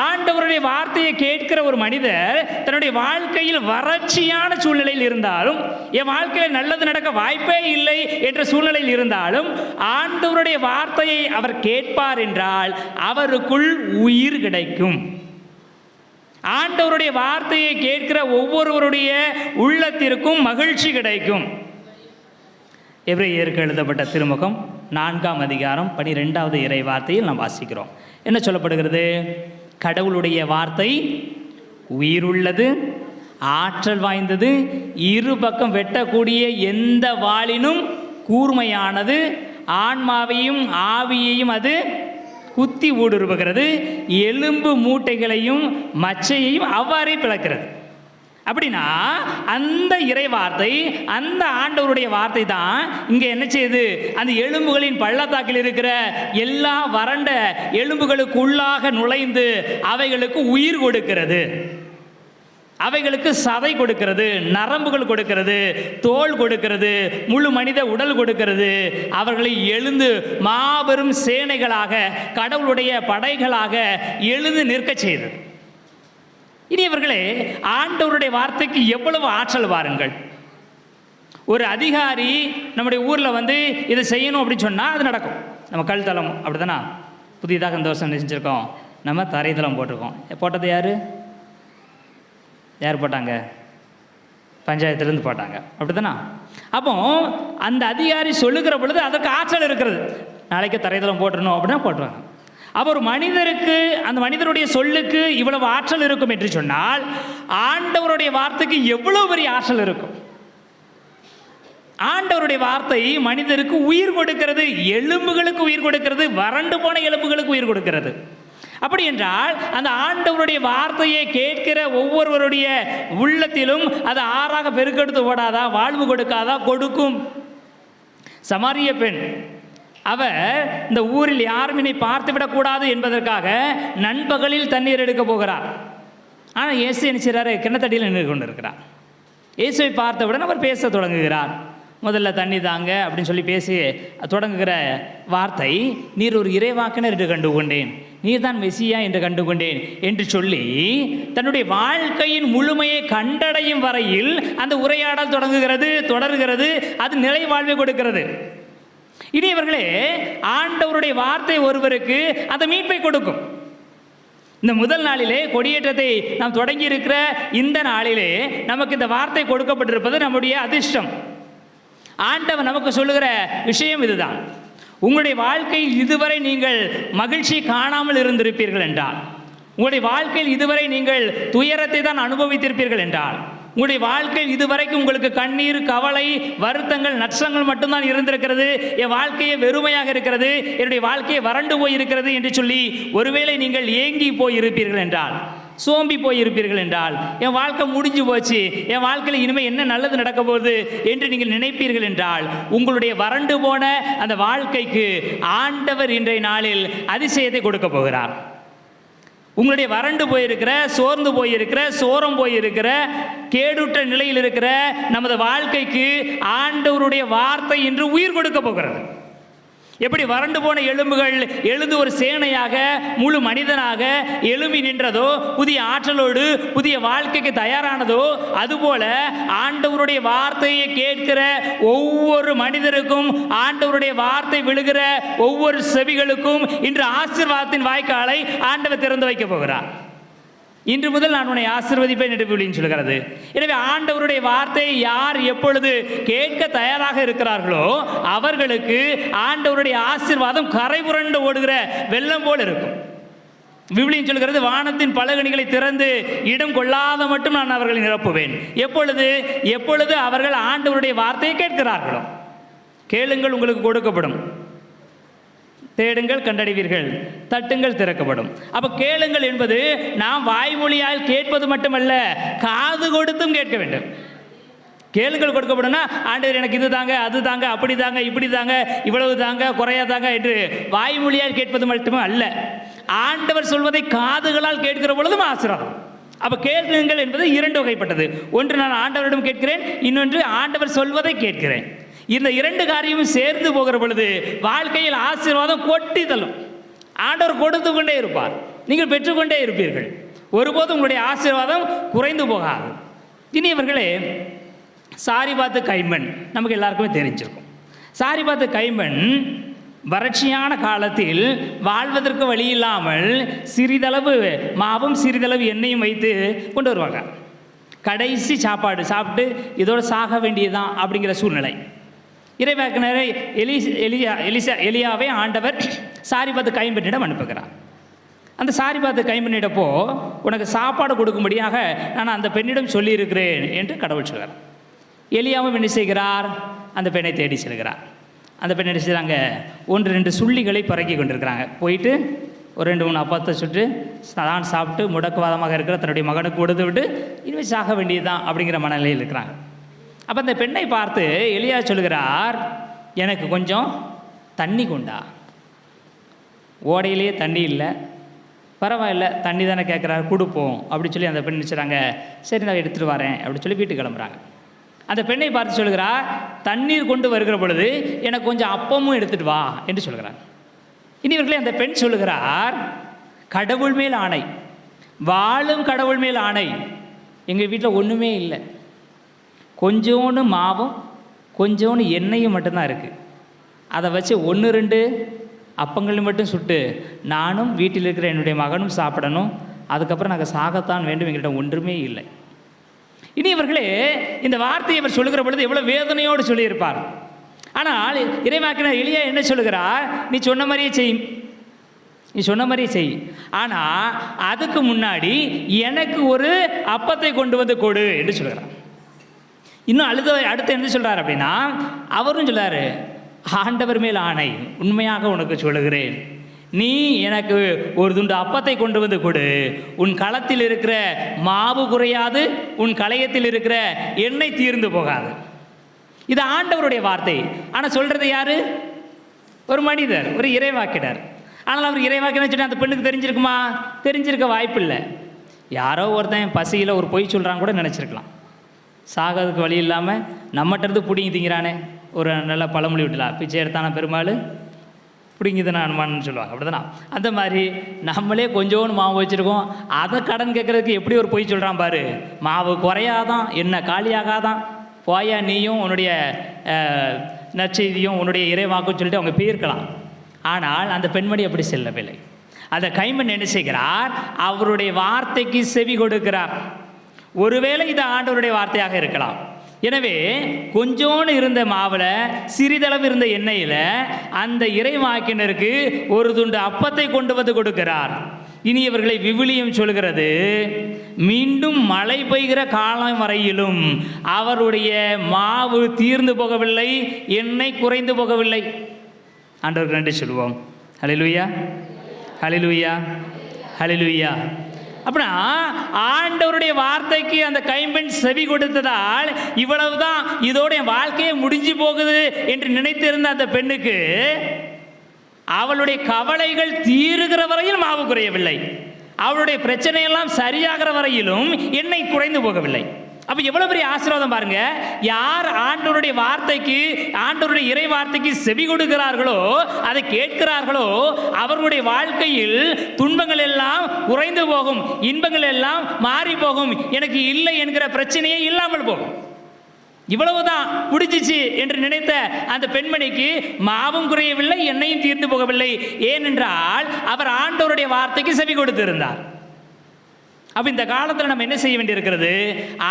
ஆண்டவருடைய வார்த்தையை கேட்கிற ஒரு மனிதர் தன்னுடைய வாழ்க்கையில் வறட்சியான சூழ்நிலையில் இருந்தாலும், என் வாழ்க்கையில் நல்லது நடக்க வாய்ப்பே இல்லை என்ற சூழ்நிலையில் இருந்தாலும், ஆண்டவருடைய வார்த்தையை அவர் கேட்பார் என்றால் அவருக்குள் உயிர் கிடைக்கும். ஆண்டவருடைய வார்த்தையை கேட்கிற ஒவ்வொருவருடைய உள்ளத்திற்கும் மகிழ்ச்சி கிடைக்கும். எபிரேயருக்கு எழுதப்பட்ட திருமுகம் 4ஆம் அதிகாரம் 12வது இறை வார்த்தையில் நாம் வாசிக்கிறோம். என்ன சொல்லப்படுகிறது? கடவுளுடைய வார்த்தை உயிருள்ளது, ஆற்றல் வாய்ந்தது, இரு பக்கம் வெட்டக்கூடிய எந்த வாளினும் கூர்மையானது, ஆன்மாவையும் ஆவியையும் அது குத்தி ஊடுருவுகிறது, எலும்பு மூட்டைகளையும் மச்சையையும் அவ்வாறே பிளக்கிறது. அப்படின்னா அந்த இறை வார்த்தை, அந்த ஆண்டவருடைய வார்த்தை தான் இங்கே என்ன செய்யுது? அந்த எலும்புகளின் பள்ளத்தாக்கில் இருக்கிற எல்லா வறண்ட எலும்புகளுக்கு உள்ளாக நுழைந்து அவைகளுக்கு உயிர் கொடுக்கிறது, அவைகளுக்கு சதை கொடுக்கிறது, நரம்புகள் கொடுக்கிறது, தோல் கொடுக்கிறது, முழு மனித உடல் கொடுக்கிறது. அவர்களை எழுந்து மாபெரும் சேனைகளாக, கடவுளுடைய படைகளாக எழுந்து நிற்க செய்தது. இனி இவர்களே, ஆண்டவருடைய வார்த்தைக்கு எவ்வளவு ஆற்றல் பாருங்கள். ஒரு அதிகாரி நம்முடைய ஊரில் வந்து இதை செய்யணும் அப்படின்னு சொன்னால் அது நடக்கும். நம்ம கல்தளம் அப்படி தானே புதிதாக இந்த வருஷம் செஞ்சுருக்கோம். நம்ம தரைதளம் போட்டிருக்கோம். போட்டது யார்? யார் போட்டாங்க? பஞ்சாயத்துலேருந்து போட்டாங்க, அப்படி தானே? அப்போ அந்த அதிகாரி சொல்லுகிற பொழுது அதற்கு ஆற்றல் இருக்கிறது. நாளைக்கு தரைதளம் போட்டுடணும் அப்படின்னா போட்டுருவாங்க. அப்போ ஒரு மனிதருக்கு, அந்த மனிதருடைய சொல்லுக்கு இவ்வளவு ஆற்றல் இருக்கும் என்று சொன்னால் ஆண்டவருடைய வார்த்தைக்கு எவ்வளவு பெரிய ஆற்றல் இருக்கும். ஆண்டவருடைய வார்த்தை மனிதருக்கு உயிர் கொடுக்கிறது, எலும்புகளுக்கு உயிர் கொடுக்கிறது, வறண்டு போன எலும்புகளுக்கு உயிர் கொடுக்கிறது. அப்படி என்றால் அந்த ஆண்டவருடைய வார்த்தையை கேட்கிற ஒவ்வொருவருடைய உள்ளத்திலும் அது ஆறாக பெருக்கெடுத்து ஓடாதா? வாழ்வு கொடுக்காதா? கொடுக்கும். சமாரிய பெண், அவர் இந்த ஊரில் யாரும் என்னை பார்த்து விடக்கூடாது என்பதற்காக நண்பகலில் தண்ணீர் எடுக்க போகிறார். ஆனால் இயேசு என்ன செய்கிறாரு? கிணத்தடியில் நின்று கொண்டு இருக்கிறார். இயேசுவை பார்த்தவுடன் அவர் பேச தொடங்குகிறார். முதல்ல தண்ணி தாங்க அப்படின்னு சொல்லி பேசி தொடங்குகிற வார்த்தை, நீர் ஒரு இறைவாக்கினர் என்று கண்டுகொண்டேன், நீர் தான் மெசியா என்று கண்டுகொண்டேன் என்று சொல்லி தன்னுடைய வாழ்க்கையின் முழுமையை கண்டடையும் வரையில் அந்த உரையாடல் தொடர்கிறது. அது நிலை வாழ்வை கொடுக்கிறது. இனியவர்களே, ஆண்டவருடைய வார்த்தை ஒருவருக்கு அந்த மீட்பை கொடுக்கும். இந்த முதல் நாளிலே, கொடியேற்றத்தை நாம் தொடங்கி இருக்கிற இந்த நாளிலே நமக்கு இந்த வார்த்தை கொடுக்கப்பட்டிருப்பது நம்முடைய அதிர்ஷ்டம். ஆண்டவர் நமக்கு சொல்லுகிற விஷயம் இதுதான். உங்களுடைய வாழ்க்கையில் இதுவரை நீங்கள் மகிழ்ச்சி காணாமல் இருந்திருப்பீர்கள் என்றால், உங்களுடைய வாழ்க்கையில் இதுவரை நீங்கள் துயரத்தை தான் அனுபவித்திருப்பீர்கள் என்றால், உங்களுடைய வாழ்க்கையில் இதுவரைக்கும் உங்களுக்கு கண்ணீர், கவலை, வருத்தங்கள், நஷ்டங்கள் மட்டும்தான் இருந்திருக்கிறது, என் வாழ்க்கையே வெறுமையாக இருக்கிறது, என்னுடைய வாழ்க்கையை வறண்டு போயிருக்கிறது என்று சொல்லி ஒருவேளை நீங்கள் ஏங்கி போயிருப்பீர்கள் என்றால், சோம்பி போயிருப்பீர்கள் என்றால், என் வாழ்க்கை முடிஞ்சு போச்சு, என் வாழ்க்கையில் இனிமேல் என்ன நல்லது நடக்க போகுது என்று நீங்கள் நினைப்பீர்கள் என்றால், உங்களுடைய வறண்டு போன அந்த வாழ்க்கைக்கு ஆண்டவர் இன்றைய நாளில் அதிசயத்தை கொடுக்க போகிறார். உங்களுடைய வறண்டு போயிருக்கிற, சோர்ந்து போயிருக்கிற, சோரம் போயிருக்கிற, கேடுற்ற நிலையில் இருக்கிற நமது வாழ்க்கைக்கு ஆண்டவருடைய வார்த்தை இன்று உயிர் கொடுக்க போகிறது. எப்படி வறண்டு போன எலும்புகள் எழுந்து ஒரு சேனையாக, முழு மனிதனாக எழும்பி நின்றதோ, புதிய ஆற்றலோடு புதிய வாழ்க்கைக்கு தயாரானதோ, அதுபோல ஆண்டவருடைய வார்த்தையை கேட்கிற ஒவ்வொரு மனிதருக்கும், ஆண்டவருடைய வார்த்தை விழுகிற ஒவ்வொரு செவிகளுக்கும் இன்று ஆசீர்வாதத்தின் வாய்க்காலை ஆண்டவர் திறந்து வைக்க போகிறார். இன்று முதல் நான் உன்னை ஆசீர்வதிப்பேன் என்று விழின்னு சொல்கிறது. எனவே ஆண்டவருடைய வார்த்தையை யார் எப்பொழுது கேட்க தயாராக இருக்கிறார்களோ அவர்களுக்கு ஆண்டவருடைய ஆசீர்வாதம் கரை புரண்டு ஓடுகிற வெள்ளம் போல் இருக்கும். விவிலியம் சொல்கிறது, வானத்தின் பலகணிகளை திறந்து இடம் கொள்ளாத மட்டும் நான் அவர்களை நிரப்புவேன். எப்பொழுது அவர்கள் ஆண்டவருடைய வார்த்தையை கேட்கிறார்களோ. கேளுங்கள், உங்களுக்கு கொடுக்கப்படும், தேடுங்கள், கண்டடைவீர்கள், தட்டுங்கள், திறக்கப்படும். அப்போ கேளுங்கள் என்பது நாம் வாய்மொழியால் கேட்பது மட்டுமல்ல, காது கொடுத்தும் கேட்க வேண்டும். கேளுங்கள் கொடுக்கப்படும்னா, ஆண்டவர் எனக்கு இது தாங்க, அது தாங்க, அப்படி தாங்க, இப்படி தாங்க, இவ்வளவு தாங்க, குறையா தாங்க என்று வாய்மொழியால் கேட்பது மட்டுமே அல்ல, ஆண்டவர் சொல்வதை காதுகளால் கேட்கிற பொழுதும் ஆசீர்வாதம். அப்போ கேளுங்கள் என்பது இரண்டு வகைப்பட்டது. ஒன்று நான் ஆண்டவரிடம் கேட்கிறேன், இன்னொன்று ஆண்டவர் சொல்வதை கேட்கிறேன். இந்த இரண்டு காரியமும் சேர்ந்து போகிற பொழுது வாழ்க்கையில் ஆசீர்வாதம் கொட்டி தள்ளும். ஆண்டவர் கொடுத்து கொண்டே இருப்பார், நீங்கள் பெற்றுக்கொண்டே இருப்பீர்கள். ஒருபோதும் உங்களுடைய ஆசீர்வாதம் குறைந்து போகாது. இனியவர்களே, சாரிபாத்து கைம்பெண் நமக்கு எல்லாருக்குமே தெரிஞ்சிருக்கும். சாரிபாத்து கைம்பெண் வறட்சியான காலத்தில் வாழ்வதற்கு வழி இல்லாமல் சிறிதளவு மாவும் சிறிதளவு எண்ணெயும் வைத்து கொண்டு வருவாங்க. கடைசி சாப்பாடு சாப்பிட்டு இதோடு சாக வேண்டியதுதான் அப்படிங்கிற சூழ்நிலை. இறைவாக்கினரை எலியாவை ஆண்டவர் சாரிபாத்து கைம்பெண்ணிடம் அனுப்புகிறார். அந்த சாரிபாத்து கைம்பெண்ணிடப்போ, உனக்கு சாப்பாடு கொடுக்கும்படியாக நான் அந்த பெண்ணிடம் சொல்லியிருக்கிறேன் என்று கடவுள் சொல்கிறார். எலியாவும் என்ன செய்கிறார்? அந்த பெண்ணை தேடி செல்கிறார். அந்த பெண்ணை என்ன செய்கிறாங்க? 1-2 சுள்ளிகளை பறக்கி கொண்டிருக்கிறாங்க. போயிட்டு ஒரு 2-3 அப்பத்தை சுட்டு தான் சாப்பிட்டு முடக்குவாதமாக இருக்கிற தன்னுடைய மகனுக்கு கொடுத்து விட்டு இனிமேல் சாக வேண்டியதுதான் அப்படிங்கிற மனநிலையில் இருக்கிறாங்க. அப்போ அந்த பெண்ணை பார்த்து எலியா சொல்கிறார், எனக்கு கொஞ்சம் தண்ணி கொண்டா. ஓடையிலேயே தண்ணி இல்லை, பரவாயில்ல, தண்ணி தானே கேட்குறாரு, கொடுப்போம் அப்படி சொல்லி அந்த பெண் நினச்சிட்றாங்க. சரி, நான் எடுத்துகிட்டு வரேன் அப்படி சொல்லி வீட்டுக்கு கிளம்புறாங்க. அந்த பெண்ணை பார்த்து சொல்கிறார், தண்ணீர் கொண்டு வருகிற பொழுது எனக்கு கொஞ்சம் அப்பமும் எடுத்துகிட்டு வா என்று சொல்கிறார். இனிவர்களே, அந்த பெண் சொல்லுகிறார், கடவுள் மேல் ஆணை, வாழும் கடவுள் மேல் ஆணை, எங்கள் வீட்டில் ஒன்றுமே இல்லை, கொஞ்சோண்டு மாவும் கொஞ்சோண்டு எண்ணெயும் மட்டும்தான் இருக்குது. அதை வச்சு 1-2 அப்பங்கள் மட்டும் சுட்டு நானும் வீட்டில் இருக்கிற என்னுடைய மகனும் சாப்பிடணும், அதுக்கப்புறம் நாங்கள் சாகத்தான் வேண்டும், எங்கள்கிட்ட ஒன்றுமே இல்லை. இனி இவர்களே இந்த வார்த்தையை இவர் சொல்லுகிற பொழுது எவ்வளோ வேதனையோடு சொல்லியிருப்பார். ஆனால் இறைவாக்கினர் எலியா என்ன சொல்லுகிறார்? நீ சொன்ன மாதிரியே செய், நீ சொன்ன மாதிரியே செய், ஆனால் அதுக்கு முன்னாடி எனக்கு ஒரு அப்பத்தை கொண்டு வந்து கொடு என்று சொல்கிறார். இன்னும் அடுத்து என்ன சொல்கிறார் அப்படின்னா, அவரும் சொல்கிறார், ஆண்டவர் மேல் ஆணை உண்மையாக உனக்கு சொல்லுகிறேன், நீ எனக்கு ஒரு துண்டு அப்பத்தை கொண்டு வந்து கொடு, உன் களத்தில் இருக்கிற மாவு குறையாது, உன் களையத்தில் இருக்கிற எண்ணெய் தீர்ந்து போகாது. இது ஆண்டவருடைய வார்த்தை. ஆனால் சொல்கிறது யாரு? ஒரு மனிதர், ஒரு இறைவாக்கினர். ஆனால் அவர் இறைவாக்கினர் சொன்னால் அந்த பெண்ணுக்கு தெரிஞ்சிருக்குமா? தெரிஞ்சிருக்க வாய்ப்பு இல்லை. யாரோ ஒருத்தன் பசியில் ஒரு பொய் சொல்கிறான் கூட நினச்சிருக்கலாம். சாகிறதுக்கு வழி இல்லாமல் நம்மகிட்ட இருந்து பிடிங்கி திங்கிறானே, ஒரு நல்ல பழமொழி விட்டுலாம், பிச்சை எடுத்தான பெருமாள் பிடிங்கிதானே அனுமான்னு சொல்லுவாங்க, அப்படி தானே? அந்த மாதிரி நம்மளே கொஞ்சோன்னு மாவு வச்சுருக்கோம், அதை கடன் கேட்குறதுக்கு எப்படி ஒரு பொய் சொல்கிறான் பாரு. மாவு குறையாதான், என்ன காலியாகாதான், போயா நீயும் உன்னுடைய நற்செய்தியும் உன்னுடைய இறைவாக்கும் சொல்லிட்டு அவங்க போயிருக்கலாம். ஆனால் அந்த பெண்மணி அப்படி செல்லவில்லை. அந்த கைம்பெண் என்ன செய்கிறார்? அவருடைய வார்த்தைக்கு செவி கொடுக்கிறார். ஒருவேளை இது ஆண்டவருடைய வார்த்தையாக இருக்கலாம். எனவே கொஞ்சோன்னு இருந்த மாவில், சிறிதளவு இருந்த எண்ணெயில் அந்த இறைவாக்கினருக்கு ஒரு துண்டு அப்பத்தை கொண்டு வந்து கொடுக்கிறார். இனி இவர்களை விவிலியம் சொல்கிறது, மீண்டும் மழை பெய்கிற காலம் வரையிலும் அவருடைய மாவு தீர்ந்து போகவில்லை, எண்ணெய் குறைந்து போகவில்லை. ஆண்டவருக்கு நன்றி சொல்லுவோம். ஹல்லேலூயா, ஹல்லேலூயா, ஹல்லேலூயா. அப்படின்னா ஆண்டவருடைய வார்த்தைக்கு அந்த கைம்பெண் செவி கொடுத்ததால் இவ்வளவுதான், இதோட என் வாழ்க்கையே முடிஞ்சு போகுது என்று நினைத்திருந்த அந்த பெண்ணுக்கு அவளுடைய கவலைகள் தீருகிற வரையில் மாவு குறையவில்லை, அவளுடைய பிரச்சனையெல்லாம் சரியாகிற வரையிலும் எண்ணெய் குறைந்து போகவில்லை. அப்போ எவ்வளோ பெரிய ஆசீர்வாதம் பாருங்க. யார் ஆண்டவருடைய வார்த்தைக்கு, ஆண்டவருடைய இறை வார்த்தைக்கு செவி கொடுக்கிறார்களோ, அதை கேட்கிறார்களோ, அவர்களுடைய வாழ்க்கையில் துன்பங்கள் எல்லாம் குறைந்து போகும், இன்பங்கள் எல்லாம் மாறி போகும், எனக்கு இல்லை என்கிற பிரச்சனையே இல்லாமல் போகும். இவ்வளவுதான் பிடிச்சிச்சு என்று நினைத்த அந்த பெண்மணிக்கு மாவும் குறையவில்லை, எண்ணெயும் தீர்ந்து போகவில்லை. ஏனென்றால் அவர் ஆண்டவருடைய வார்த்தைக்கு செவி கொடுத்திருந்தார். அப்போ இந்த காலத்தில் நம்ம என்ன செய்ய வேண்டியிருக்கிறது?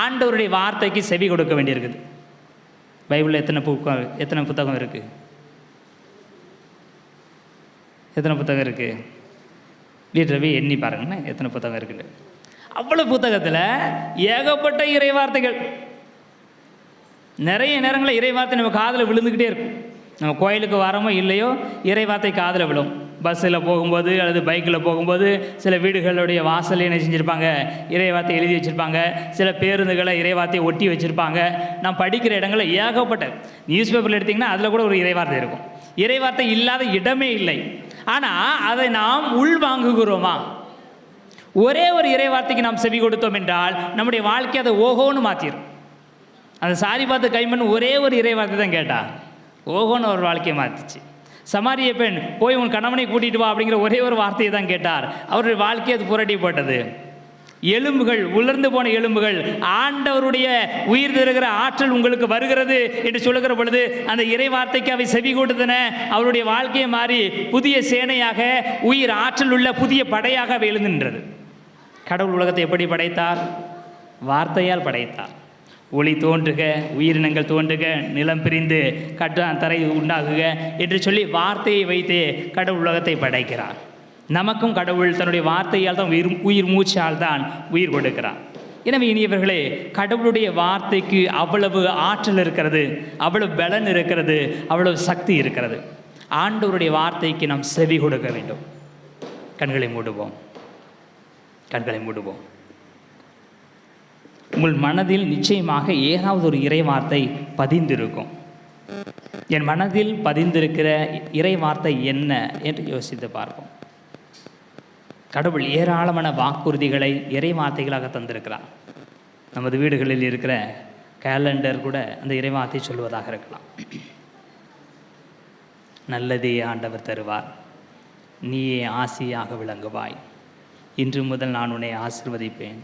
ஆண்டவருடைய வார்த்தைக்கு செவி கொடுக்க வேண்டியிருக்குது. பைபிளில் எத்தனை புத்தகம் இருக்குது? எத்தனை புத்தகம் இருக்குது? வீட்டில் போய் எண்ணி பாருங்கண்ணே, எத்தனை புத்தகம் இருக்குது. அவ்வளோ புத்தகத்தில் ஏகப்பட்ட இறை வார்த்தைகள். நிறைய நேரங்களில் இறை வார்த்தை நம்ம காதில் விழுந்துக்கிட்டே இருக்கும். நம்ம கோயிலுக்கு வரமோ இல்லையோ இறை வார்த்தை காதில் விழும். பஸ்ஸில் போகும்போது அல்லது பைக்கில் போகும்போது சில வீடுகளுடைய வாசலில் என்ன செஞ்சுருப்பாங்க? இறை வார்த்தை எழுதி வச்சுருப்பாங்க. சில பேருந்துகளை இறை வார்த்தையை ஒட்டி வச்சுருப்பாங்க. நான் படிக்கிற இடங்களில் ஏகப்பட்ட நியூஸ் பேப்பரில் எடுத்திங்கன்னா அதில் கூட ஒரு இறை வார்த்தை இருக்கும். இறை வார்த்தை இல்லாத இடமே இல்லை. ஆனால் அதை நாம் உள்வாங்குகிறோமா? ஒரே ஒரு இறை வார்த்தைக்கு நாம் செவி கொடுத்தோம் என்றால் நம்முடைய வாழ்க்கை அதை ஓஹோன்னு மாற்றிடும். அந்த சாரி பார்த்து கைமண் ஒரே ஒரு இறை வார்த்தை தான் கேட்டா, ஓஹோன்னு ஒரு வாழ்க்கையை மாற்றிச்சு. சமாரிய பெண் போய் உன் கணவனை கூட்டிகிட்டு வா அப்படிங்கிற ஒரே ஒரு வார்த்தையை தான் கேட்டார். அவருடைய வாழ்க்கையை அது புரட்டி போட்டது. எலும்புகள், உலர்ந்து போன எலும்புகள், ஆண்டவருடைய உயிர் தருகிற ஆற்றல் உங்களுக்கு வருகிறது என்று சொல்லுகிற பொழுது அந்த இறை வார்த்தைக்கு அவை செவி கொடுத்தன. அவருடைய வாழ்க்கையை மாறி புதிய சேனையாக, உயிர் ஆற்றல் உள்ள புதிய படையாக அவை எழுந்துன்றது. கடவுள் உலகத்தை எப்படி படைத்தார்? வார்த்தையால் படைத்தார். ஒளி தோன்றுக, உயிரினங்கள் தோன்றுக, நிலம் பிரிந்து தரை உண்டாகுக என்று சொல்லி வார்த்தையை வைத்தே கடவுள் உலகத்தை படைக்கிறார். நமக்கும் கடவுள் தன்னுடைய வார்த்தையால் தான் உயிர் மூச்சால் தான் உயிர் கொடுக்கிறார். எனவே இனியவர்களே, கடவுளுடைய வார்த்தைக்கு அவ்வளவு ஆற்றல் இருக்கிறது, அவ்வளவு பலன் இருக்கிறது, அவ்வளவு சக்தி இருக்கிறது. ஆண்டவருடைய வார்த்தைக்கு நாம் செவி கொடுக்க வேண்டும். கண்களை மூடுவோம், கண்களை மூடுவோம். உங்கள் மனதில் நிச்சயமாக ஏதாவது ஒரு இறை வார்த்தை பதிந்திருக்கும். என் மனதில் பதிந்திருக்கிற இறை வார்த்தை என்ன என்று யோசித்து பார்ப்போம். கடவுள் ஏராளமான வாக்குறுதிகளை இறை வார்த்தைகளாக தந்திருக்கிறார். நமது வீடுகளில் இருக்கிற கேலண்டர் கூட அந்த இறை வார்த்தை சொல்வதாக இருக்கலாம். நல்லதே ஆண்டவர் தருவார், நீயே ஆசியாக விளங்குவாய், இன்று முதல் நான் உன்னை ஆசிர்வதிப்பேன்,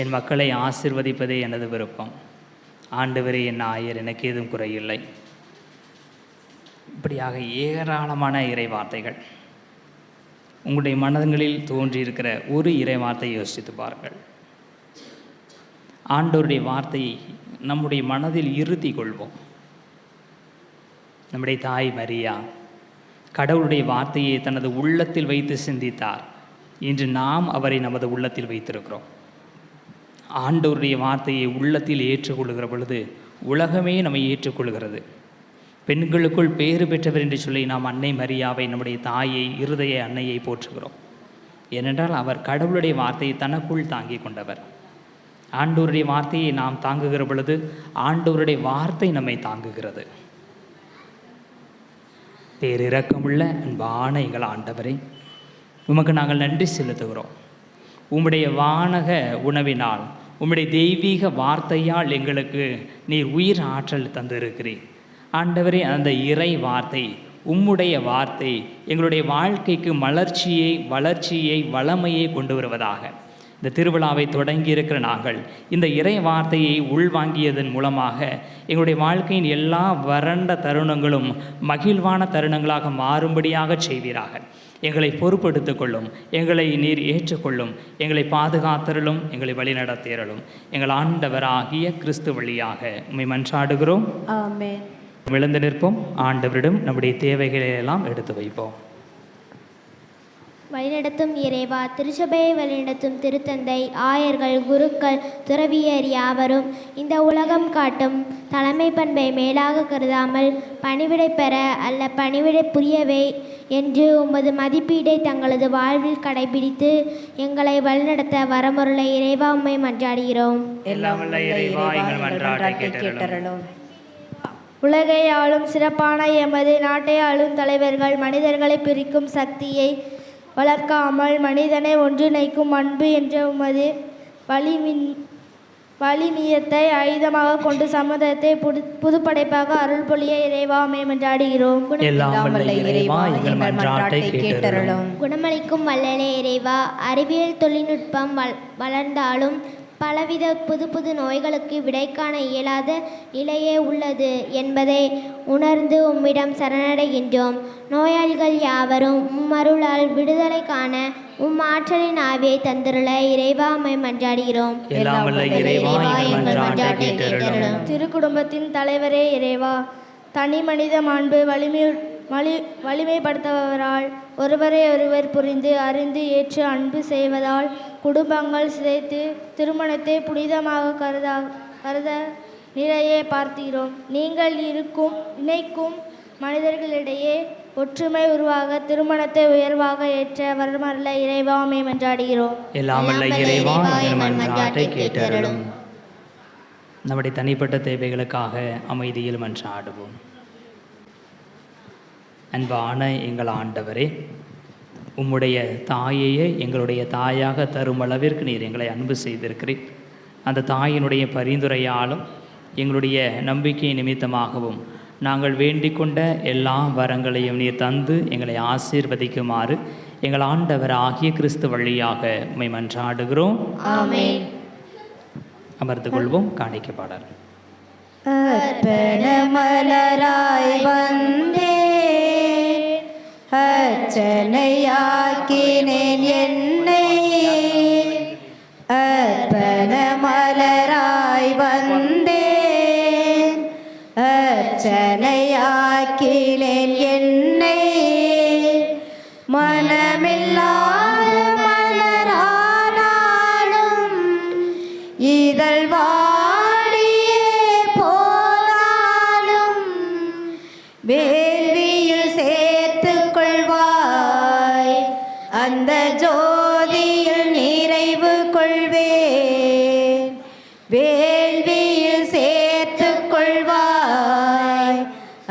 என் மக்களை ஆசிர்வதிப்பதே எனது விருப்பம், ஆண்டவரே என் ஆயர், எனக்கு ஏதும் குறையில்லை. இப்படியாக ஏராளமான இறை வார்த்தைகள் உங்களுடைய மனங்களில் தோன்றியிருக்கிற ஒரு இறை வார்த்தையை யோசித்து பாருங்கள். ஆண்டவருடைய வார்த்தையை நம்முடைய மனதில் இருத்தி கொள்வோம். நம்முடைய தாய் மரியா கடவுளுடைய வார்த்தையை தனது உள்ளத்தில் வைத்து சிந்தித்தார். இன்று நாம் அவரை நமது உள்ளத்தில் வைத்திருக்கிறோம். ஆண்டவருடைய வார்த்தையை உள்ளத்தில் ஏற்றுக்கொள்கிற பொழுது உலகமே நம்மை ஏற்றுக்கொள்கிறது. பெண்களுக்குள் பேறு பெற்றவர் என்று சொல்லி நாம் அன்னை மரியாவை, நம்முடைய தாயை, இருதய அன்னையை போற்றுகிறோம். ஏனென்றால் அவர் கடவுளுடைய வார்த்தையை தனக்குள் தாங்கி கொண்டவர். ஆண்டவருடைய வார்த்தையை நாம் தாங்குகிற பொழுது ஆண்டவருடைய வார்த்தை நம்மை தாங்குகிறது. பேரிரக்கமுள்ள அன்பான எங்கள் ஆண்டவரை, உமக்கு நாங்கள் நன்றி செலுத்துகிறோம். உம்முடைய வானக உணவினால், உம்முடைய தெய்வீக வார்த்தையால் எங்களுக்கு நீர் உயிர் ஆற்றல் தந்திருக்கிறீர். ஆண்டவரே, அந்த இறை வார்த்தை, உம்முடைய வார்த்தை எங்களுடைய வாழ்க்கைக்கு வளர்ச்சியை வளமையை கொண்டு வருவதாக. இந்த திருவிழாவை தொடங்கி இருக்கிற நாங்கள் இந்த இறை வார்த்தையை உள்வாங்கியதன் மூலமாக எங்களுடைய வாழ்க்கையின் எல்லா வறண்ட தருணங்களும் மகிழ்வான தருணங்களாக மாறும்படியாக செய்வீராக. எங்களை பொறுப்படுத்திக் கொள்ளும், எங்களை நீர் ஏற்றுக்கொள்ளும், எங்களை பாதுகாத்தருளும், எங்களை வழிநடத்தியருளும். எங்கள் ஆண்டவராகிய கிறிஸ்து வழியாக உம்மை மன்றாடுகிறோம். ஆமென். விழுந்து நிற்போம். ஆண்டவரிடம் நம்முடைய தேவைகளை எல்லாம் எடுத்து வைப்போம். வழிநடத்தும் இறைவா, திருச்சபையை வழிநடத்தும் திருத்தந்தை, ஆயர்கள், குருக்கள், துறவியர் யாவரும் இந்த உலகம் காட்டும் தலைமை பண்பை மேலாக கருதாமல் பணிவிடை பெற அல்ல பணிவிடை புரியவே என்று உமது மதிப்பீடை தங்களது வாழ்வில் கடைபிடித்து எங்களை வழிநடத்த வரமுறை இறைவா உம்மை மன்றாடுகிறோம். எல்லாம் வல்ல இறைவா, எங்கள் மன்றாட்டை கேட்டருளும். உலகை ஆளும் சிறப்பான எமது நாட்டை ஆளும் தலைவர்கள் மனிதர்களை பிரிக்கும் சக்தியை வளர்க்காமல் மனிதனை ஒன்றிணைக்கும் அன்பு என்ற உமது வலிமியத்தை ஆயுதமாக கொண்டு சமுதாயத்தை புதுப்படைப்பாக அருள் பொழிய இறைவா உம்மை மன்றாடுகிறோம். எல்லாம் வல்ல இறைவா, எங்கள் மன்றாட்டை கேட்டருளும். குணமளிக்கும் வல்லலே இறைவா, அறிவியல் தொழில்நுட்பம் வளர்ந்தாலும் பலவித புது நோய்களுக்கு விடை காண இயலாத நிலையே உள்ளது என்பதை உணர்ந்து உம்மிடம் சரணடைகின்றோம். நோயாளிகள் யாவரும் உம்மருளால் விடுதலை காண உம் ஆற்றலின் ஆவியை தந்துள்ள இறைவா உம்மை மன்றாடுகிறோம். திருக்குடும்பத்தின் தலைவரே இறைவா, தனி மனித மாண்பு வலிமைப்படுத்துபவரால் ஒருவரை ஒருவர் புரிந்து அறிந்து ஏற்று அன்பு செய்வதால் குடும்பங்கள் சிதைத்து திருமணத்தை புனிதமாக கருத நிலையை பார்க்கிறோம். நீங்கள் இணைக்கும் மனிதர்களிடையே ஒற்றுமை உருவாக திருமணத்தை உயர்வாக ஏற்ற வரமல்ல இறைவா உம்மை மன்றாடுகிறோம். நம்முடைய தனிப்பட்ட தேவைகளுக்காக அமைதியில் மன்றாடுவோம். அன்பான எங்கள் ஆண்டவரே, உம்முடைய தாயையே எங்களுடைய தாயாக தரும் அளவிற்கு நீர் எங்களை அன்பு செய்திருக்கிறீர். அந்த தாயினுடைய பரிந்துரையாலும் எங்களுடைய நம்பிக்கை நிமித்தமாகவும் நாங்கள் வேண்டிக் கொண்ட எல்லா வரங்களையும் நீர் தந்து எங்களை ஆசீர்வதிக்குமாறு எங்கள் ஆண்டவர் ஆகிய கிறிஸ்து வழியாக உம்மை மன்றாடுகிறோம். ஆமென். அமர்ந்து கொள்வோம். காணிக்கை பாடல். அர்ப்பண மலராய் வந்தே அர்ச்சனையாக்கினேன் என்னை. அர்ப்பண மலராய் வந்தேன் அர்ச்சனையாக்கினேன் என்னை. மனமில்லாத மலரானாலும் இதழ் வாடியே போனாலும் வேள்வியில் சேர்த்து கொள்வாய், அந்த ஜோதியில் நிறைவு கொள்வேன். வேள்வியில் சேர்த்து கொள்வாய்,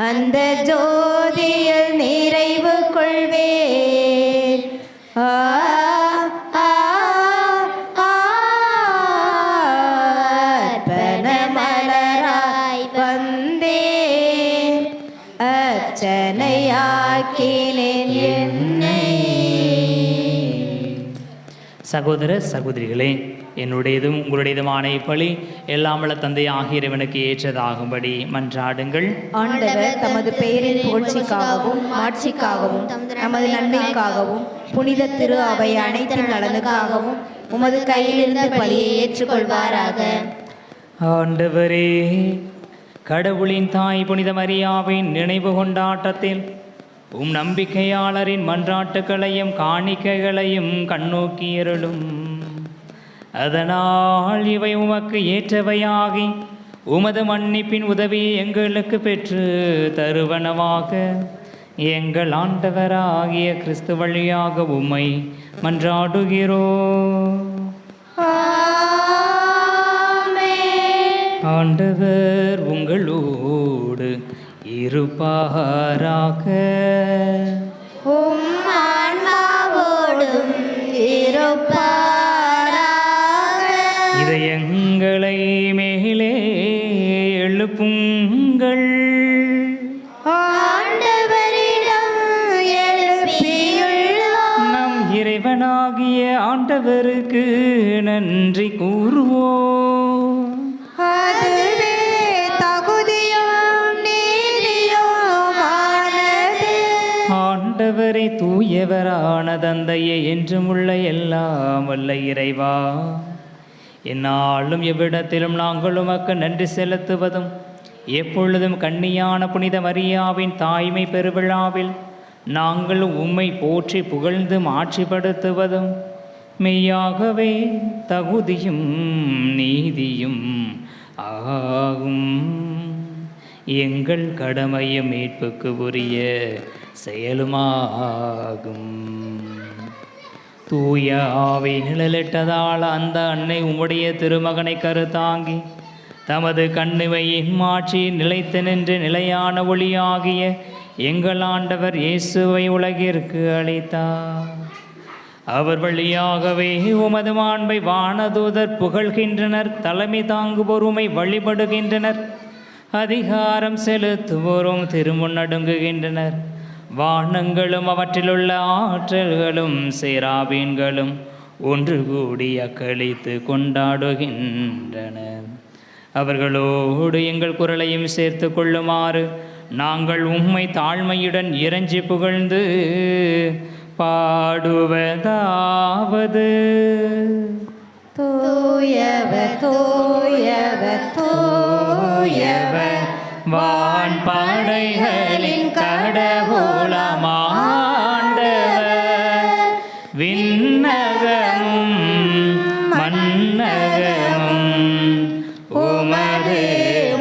அந்த ஜோதியில் நிறைவு கொள்வேன். அர்ப்பண மலராய் வந்தேன் அர்ச்சனையாக்கினேன் என்னை. சகோதர சகோதரிகளே, என்னுடையதும் உங்களுடையதுமான இப்பலி எல்லாம் வல்ல தந்தை ஆகிய இறைவனுக்கு ஏற்றதாகும்படி மன்றாடுங்கள். ஆண்டவர் தமது பெயரின் புகழ்ச்சிக்காகவும் மாட்சிக்காகவும் நமது நன்மைக்காகவும் புனித திரு அவை அனைத்தின் நலனுக்காகவும் உமது கையிலிருந்து பலியை ஏற்றுக்கொள்வாராக. ஆண்டவரே, கடவுளின் தாய் புனித மரியாவின் நினைவு கொண்டாட்டத்தில் நம்பிக்கையாளரின் மன்றாட்டுகளையும் காணிக்கைகளையும் கண்ணோக்கியருளும். அதனால் இவை உமக்கு ஏற்றவையாகி உமது மன்னிப்பின் உதவியை எங்களுக்கு பெற்று தருவனவாக எங்கள் ஆண்டவராகிய கிறிஸ்து வழியாக உம்மை மன்றாடுகிறோம். ஆண்டவர் உங்களோடு இருப்பாராக. இதயங்களை மேலே எழுப்புங்கள். நம் இறைவனாகிய ஆண்டவருக்கு நன்றி கூறுவோம். ஆண்டவரை தூயவரான தந்தையே, என்றும் உள்ள எல்லாம் வல்ல இறைவா, எந்நாளும் எவ்விடத்திலும் நாங்கள் உமக்கு நன்றி செலுத்துவதும் எப்பொழுதும் கன்னியான புனித மரியாவின் தாய்மை பெருவிழாவில் நாங்கள் உம்மை போற்றி புகழ்ந்து மாட்சிப்படுத்துவதும் மெய்யாகவே தகுதியும் நீதியும் ஆகும். எங்கள் கடமையும் மீட்புக்கு உரிய செயலுமாகும். தூய ஆவி நிழலிட்டதால் அந்த அன்னை உம்முடைய திருமகனை கருத்தாங்கி தமது கண்ணிமையின் மாட்சி நிலைத்து நின்று நிலையான ஒளியாகிய எங்கள் ஆண்டவர் இயேசுவை உலகிற்கு அளித்தார். அவர் வழியாகவே உமது மாண்பை வானதூதர் புகழ்கின்றனர், தலைமை தாங்குவோர் உம்மை வழிபடுகின்றனர், அதிகாரம் செலுத்துவோரும் திருமுன்னடுங்குகின்றனர். வானங்களும் அவற்றிலுள்ள ஆற்றல்களும் சேராபீன்களும் ஒன்று கூடி அக்களித்து கொண்டாடுகின்றனர். அவர்களோடு எங்கள் குரலையும் சேர்த்து கொள்ளுமாறு நாங்கள் உம்மை தாழ்மையுடன் இறைஞ்சி புகழ்ந்து பாடுவதாவது: தூயவர் தூயவர் தூயவர் வான்படைகளின் கடவுளமாண்டவர், விண்ணகமும் மன்னகமும் உமது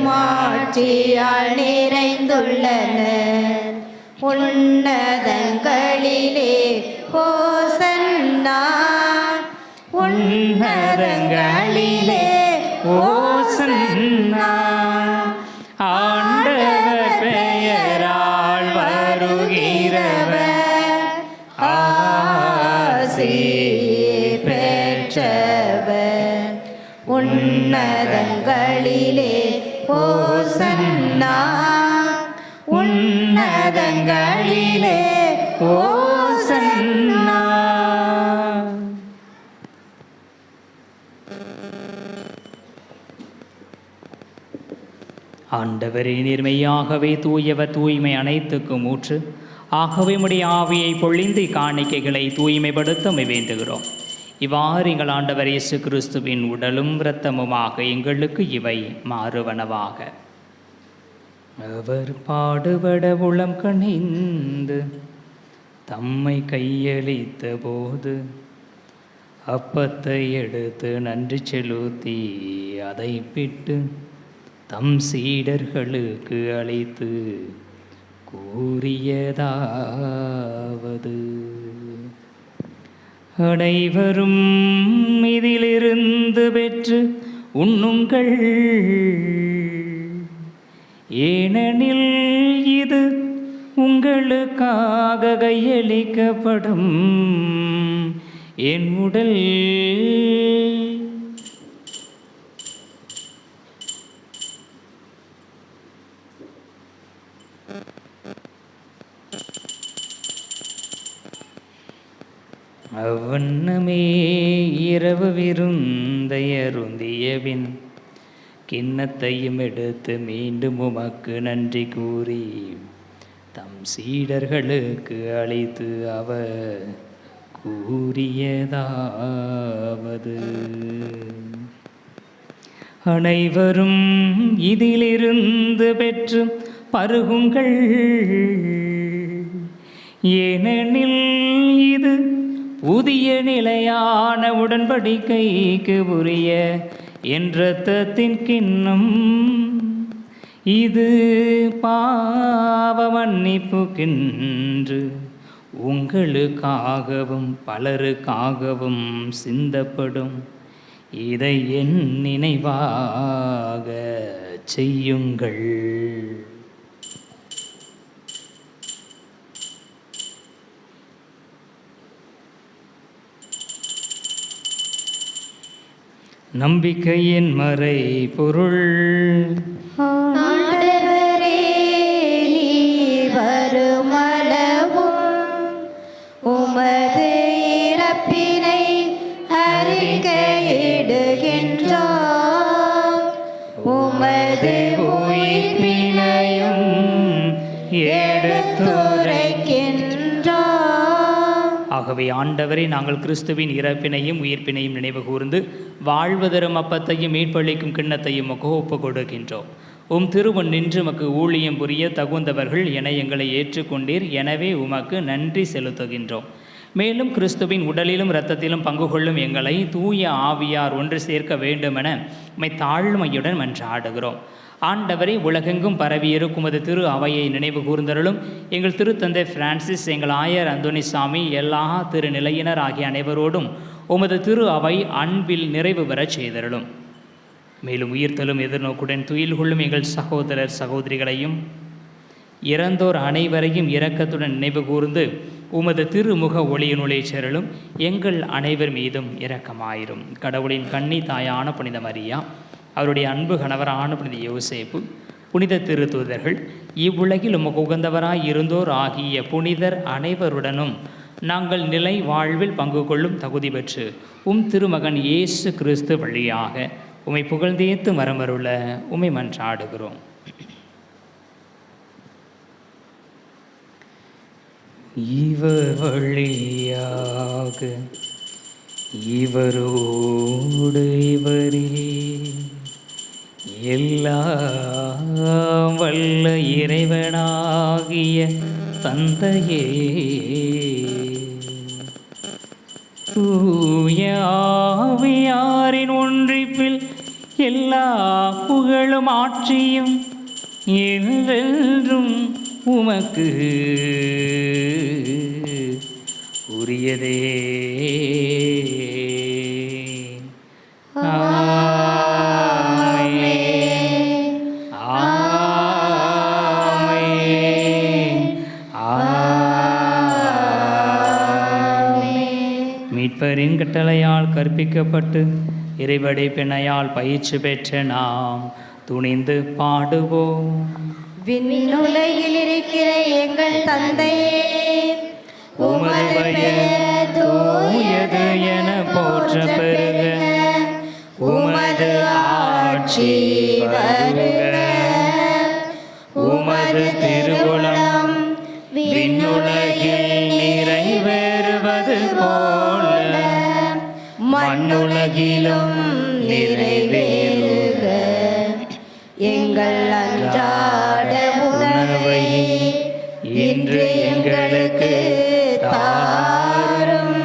மாட்சியால் நிறைந்துள்ளனர். உன்னதங்களிலே ஹோசன்னா, உன்னதங்களிலே ஓசன்னா. ஆண்டவர் பெயரால் வருகிறவர் ஆசி பெற்றவர். உன்னதங்களிலே ஹோசன்னா, உன்னதங்களிலே ஓசன்னா. ஆண்டவரே, நேர்மையாகவே தூயவர், தூய்மை அனைத்துக்கும் ஊற்று. ஆகவே உம்முடைய ஆவியை பொழிந்து காணிக்கைகளை தூய்மைப்படுத்த வேண்டுகிறோம். இவ்வாறு எங்கள் ஆண்டவர் இயேசு கிறிஸ்துவின் உடலும் இரத்தமுமாக எங்களுக்கு இவை மாறுவனவாக. அவர் பாடுபட உளம் கனிந்து தம்மை கையளித்த போது அப்பத்தை எடுத்து நன்றி செலுத்தி அதை பிட்டு தம் சீடர்களுக்கு அளித்து கூறியதாவது: அனைவரும் இதிலிருந்து பெற்று உண்ணுங்கள், ஏனெனில் இது உங்களுக்காக கையளிக்கப்படும் என் உடல். அவ்வண்ணமே இரவு விருந்தையருந்தியபின் கிண்ணத்தையும் எடுத்து மீண்டும் உமக்கு நன்றி கூறி தம் சீடர்களுக்கு அளித்து அவர் கூறியதாவது: அனைவரும் இதிலிருந்து பெற்று பருகுங்கள், ஏனெனில் இது புதிய நிலையான உடன்படிக்கைக்கு உரிய என் இரத்தத்தின் கிண்ணம். இது பாவ மன்னிப்புக்கென்று உங்களுக்காகவும் பலருக்காகவும் சிந்தப்படும். இதை என் நினைவாக செய்யுங்கள். நம்பிக்கையின் மறை பொருள். ஆண்டவரே, நீர் வருமளவும் உமது இறப்பினை அறிக்கையிடுகின்றோம், உமது உயிர்ப்பினையும் எடுத்துரைக்கின்றோம். ஆகவே ஆண்டவரே, நாங்கள் கிறிஸ்துவின் இறப்பினையும் உயிர்ப்பினையும் நினைவு கூர்ந்து வாழ்வு தரும் அப்பத்தையும் மீட்பளிக்கும் கிண்ணத்தையும் ஒப்பு கொடுக்கின்றோம். உம் திருமுன் நின்று உமக்கு ஊழியம் புரிய தகுந்தவர்கள் என எங்களை ஏற்றுக்கொண்டீர். எனவே உமக்கு நன்றி செலுத்துகின்றோம். மேலும் கிறிஸ்துவின் உடலிலும் இரத்தத்திலும் பங்கு கொள்ளும் எங்களை தூய ஆவியார் ஒன்று சேர்க்க வேண்டுமென உம்மை தாழ்மையுடன் மன்றாடுகிறோம். ஆண்டவரை, உலகெங்கும் பரவியிருக்கும் உமது திரு அவையை நினைவு கூர்ந்தருளும். எங்கள் திருத்தந்தை பிரான்சிஸ், எங்கள் ஆயர் அந்தோனிசாமி, எல்லா திருநிலையினர் ஆகிய அனைவரோடும் உமது திரு அவை அன்பில் நிறைவு பெறச் செய்தருளும். மேலும் உயிர்த்தலும் எதிர்நோக்குடன் துயில் கொள்ளும் எங்கள் சகோதரர் சகோதரிகளையும் இறந்தோர் அனைவரையும் இரக்கத்துடன் நினைவு கூர்ந்து உமது திருமுக ஒளியினுள்ளே சேரலும். எங்கள் அனைவர் மீதும் இரக்கமாயிரும். கடவுளின் கன்னி தாயான புனித மரியா, அவருடைய அன்பு கணவரான புனித யோசேப்பு, புனித திருத்தூதர்கள், இவ்வுலகில் உமக்கு உகந்தவராய் இருந்தோர் ஆகிய புனிதர் அனைவருடனும் நாங்கள் நிலை வாழ்வில் பங்கு கொள்ளும் தகுதி பெற்று உம் திருமகன் இயேசு கிறிஸ்து வழியாக உம்மை புகழ்ந்தேத்து மரமருள உம்மை மன்றாடுகிறோம். இவர் வழியாக இவரோடு இவரில் எல்லாம் வல்ல இறைவனாகிய தந்தையே, தூய ஆவியாரின் ஒன்றிப்பில் எல்லா புகழும் ஆட்சியும் என்றென்றும் உமக்கு உரியதே. மீட்பரின் கட்டளையால் கற்பிக்கப்பட்டு இறைவடை பிணையால் பயிற்சி பெற்ற நாம் துணிந்து பாடுவோம். விண்ணுலகில் இருக்கிற எங்கள் தந்தையே, உமது பெயர் தூயது என போற்ற பெறுக. உமது ஆட்சி வருக. உமது திருவுளம் விண்ணுலகில் நிறைவேறுவது போல மண்ணுலகிலும் நிறைவேறுக. எங்கள் அன்றாட உணவை இன்று எங்களுக்கு தாரும்.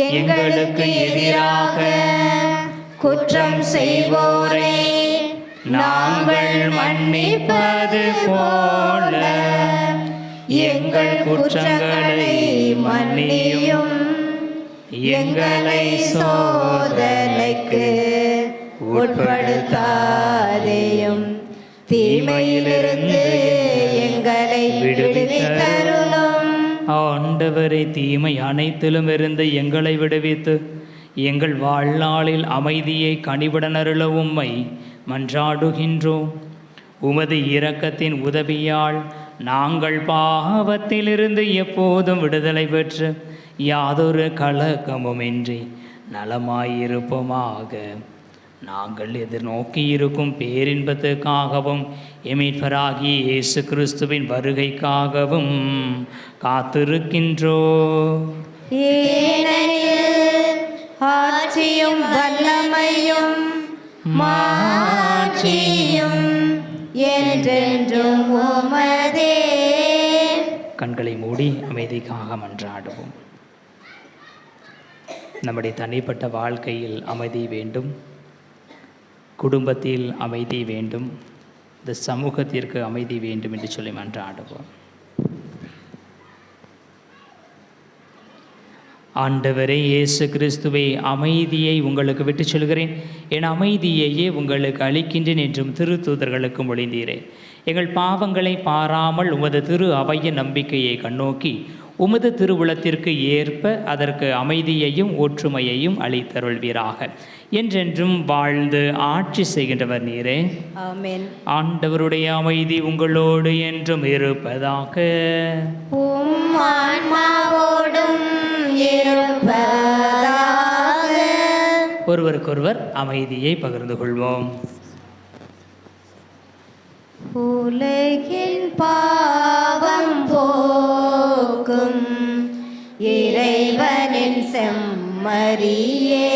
எங்களுக்கு எதிராக குற்றம் செய்வோரை நாங்கள் மன்னிப்பது போல எங்கள் குற்றங்களை மன்னியும். எங்களை சோதனைக்கு உட்படுத்தாதேயும், தீமையிலிருந்து எங்களை விடுவித்தருளும். ஆண்டவரை, தீமை அனைத்திலும் இருந்து எங்களை விடுவித்து எங்கள் வாழ்நாளில் அமைதியை கனிவுடனருள உம்மை மன்றாடுகின்றோம். உமது இரக்கத்தின் உதவியால் நாங்கள் பாவத்திலிருந்து எப்போதும் விடுதலை பெற்று யாதொரு கலக்கமுமின்றி நலமாயிருப்போமாக. நாங்கள் எதிர்நோக்கி இருக்கும் பேரின்பத்துக்காகவும் எமீட்பராகிய இயேசு கிறிஸ்துவின் வருகைக்காகவும் காத்திருக்கின்றோ. ஏனெனில் ஆட்சியும் வல்லமையும் மாட்சியும் என்றென்றும் உமதே. கண்களை மூடி அமைதிக்காக மன்றாடுவோம். நம்முடைய தனிப்பட்ட வாழ்க்கையில் அமைதி வேண்டும், குடும்பத்தில் அமைதி வேண்டும், இந்த சமூகத்திற்கு அமைதி வேண்டும் என்று சொல்லி மன்றாடுவோம். ஆண்டவரே இயேசு கிறிஸ்துவே, அமைதியை உங்களுக்கு விட்டு சொல்கிறேன், என் அமைதியையே உங்களுக்கு அளிக்கின்றேன் என்றும் திருத்தூதர்களுக்கு மொழிந்தீரே. எங்கள் பாவங்களை பாராமல் உமது திரு அவைய நம்பிக்கையை கண்ணோக்கி உமது திருவுளத்திற்கு ஏற்ப அதற்கு அமைதியையும் ஒற்றுமையையும் அளித்தருள்வீராக. என்றென்றும் வாழ்ந்து ஆட்சி செய்கின்றவர் நீரே. ஆமென். ஆண்டவருடைய அமைதி உங்களோடு என்றும் இருப்பதாக. உம் ஆன்மாவோடும் இருப்பதாக. ஒருவருக்கொருவர் அமைதியை பகிர்ந்து கொள்வோம். உலகின் பாவம் போக்கும் இறைவனின் செம்மறியே,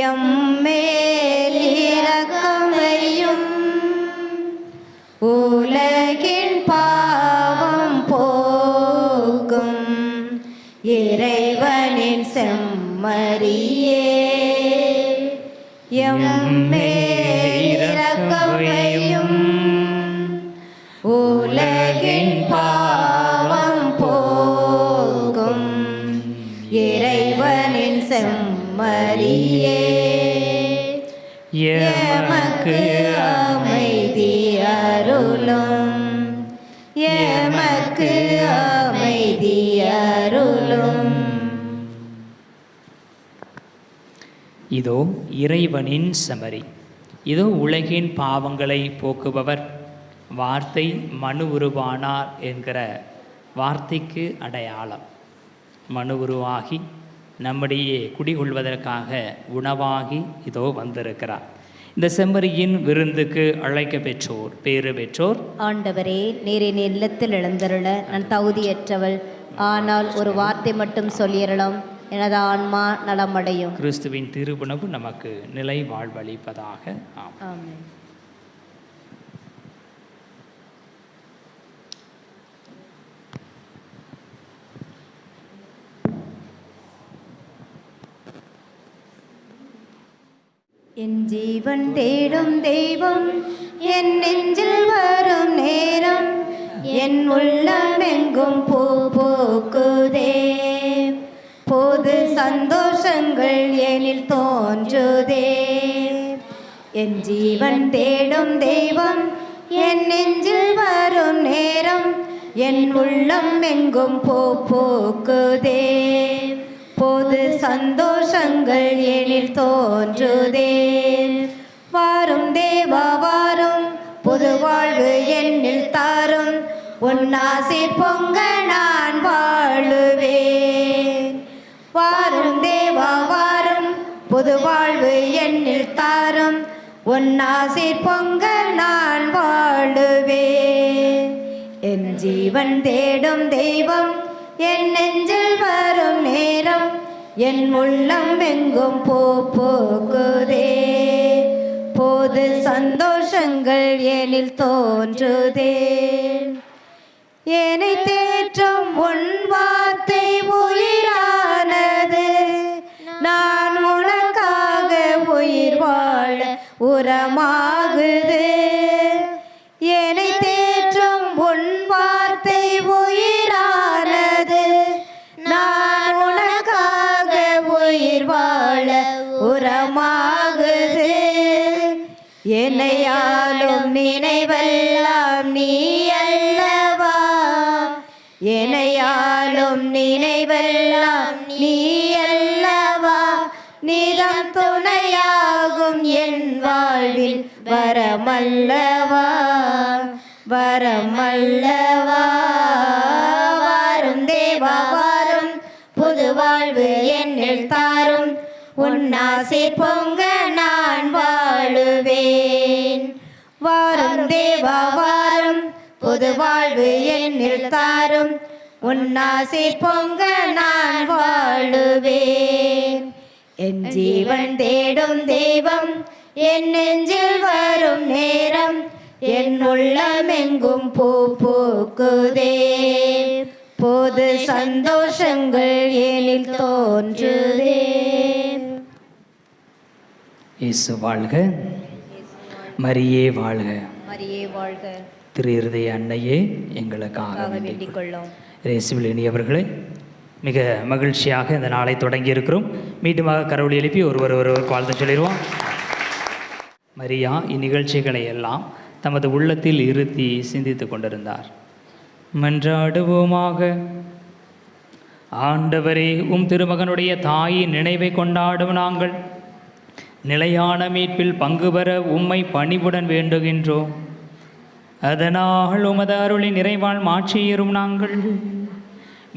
எம்மேல் இரக்கம் வையும். உலகின் பாவம் போக்கும் இறைவனின் செம்மறியே, எம்மேல் இரக்கம் வையும். உலகின் பாவம் போக்கும் இறைவனின் செம்மறியே, எமக்கு அமைதி அருளும், எமக்கு அமைதி அருளும். இதோ இறைவனின் செம்மறி, இதோ உலகின் பாவங்களை போக்குபவர். வார்த்தை மனு உருவானார் என்கிற வார்த்தைக்கு அடையாளம். மனு உருவாகி நம்மிடையே குடிகொள்வதற்காக உணவாகி இதோ வந்திருக்கிறார். இந்த செம்மறியின் விருந்துக்கு அழைக்க பெற்றோர், பேறு பெற்றோர். ஆண்டவரே, நீர் என் இல்லத்தில் எழுந்தருள நான் தகுதியற்றவள், ஆனால் ஒரு வார்த்தை மட்டும் சொல்லியறலாம், எனது ஆன்மா நலமடையும். கிறிஸ்துவின் திருவுணவு நமக்கு நிலை வாழ்வளிப்பதாக. ஆமென். என் ஜீவன் தேடும் தெய்வம் என் நெஞ்சில் வரும் நேரம், என் உள்ளம் எங்கும் பூ பூக்குதே. போது சந்தோஷங்கள் எனில் தோன்றுதே. என் ஜீவன் தேடும் தெய்வம் என் நெஞ்சில் வரும் நேரம், என் உள்ளம் எங்கும் பூ பூக்குதே. போது சந்தோஷங்கள் எனில் தோன்றுதே. வாரும் தேவா வாரும், புது வாழ்வு என்னில் தாரும், உன்னாசி பொங்க நான் வாழுவேன். வாரும் தேவா வாரும், புது வாழ்வு என்னில் தாரும், உன்னாசி பொங்க நான் வாழுவேன். என் ஜீவன் தேடும் தெய்வம் என் நெஞ்சில் வரும் நேரம், என் உள்ளம் எங்கும் பூ பூக்குதே. போது சந்தோஷங்கள் எனில் தோன்றுதே. என்னை தேற்றும் உன் வார்த்தை உயிரானது, நான் உனக்காக உயிர் வாழ உரமாகுது. என்னை தேற்றும் உன் வார்த்தை உயிரானது, நான் உனக்காக உயிர் வாழ உரமாகுது. என்னையாலும் நினைவெல்லாம் நீ அல்லவா, என்னையாலும் நினைவெல்லாம் நீ அல்லவா. நிதம் துணையாகும் என் வாழ்வில் வரமல்லவா, வரமல்லவா. வாரும் தேவா வாரும், என்னில் தாரும் உன்னாசீர் பொங்க நான் வாழுவேன். வாரும் தேவா வாரும் புது வாழ்வு என்னில் தாரும் உன்னாசீர் பொங்க நான் வாழுவேன். என் ஜீவன் தேடும் தெய்வம் என் நெஞ்சில் வரும் நேரம் என் உள்ளமெங்கும் பூ பூக்குதே. புது சந்தோஷங்கள் எனில் தோன்றுதே. இயேசு வாழ்க, மரியே வாழ்க, மரியே வாழ்க, திரு இருதய அன்னையே எங்களுக்காக வேண்டிக் கொள்ளும். இயேசுவில் இனியவர்களே, மிக மகிழ்ச்சியாக இந்த நாளை தொடங்கி இருக்கிறோம். மீண்டுமாக கரவொலி எழுப்பி ஒருவருக்கு வாழ்த்து சொல்லிடுவோம். மரியா இந்நிகழ்ச்சிகளை எல்லாம் தமது உள்ளத்தில் இருத்தி சிந்தித்து கொண்டிருந்தார். மன்றாடுவோமாக. ஆண்டவரே, உம் திருமகனுடைய தாயின் நினைவை கொண்டாடும் நாங்கள் நிலையான மீட்பில் பங்கு பெற உம்மை பணிவுடன் வேண்டுகின்றோம். அதனால் உமது அருளின் நிறைவால் மாற்றியேறும் நாங்கள்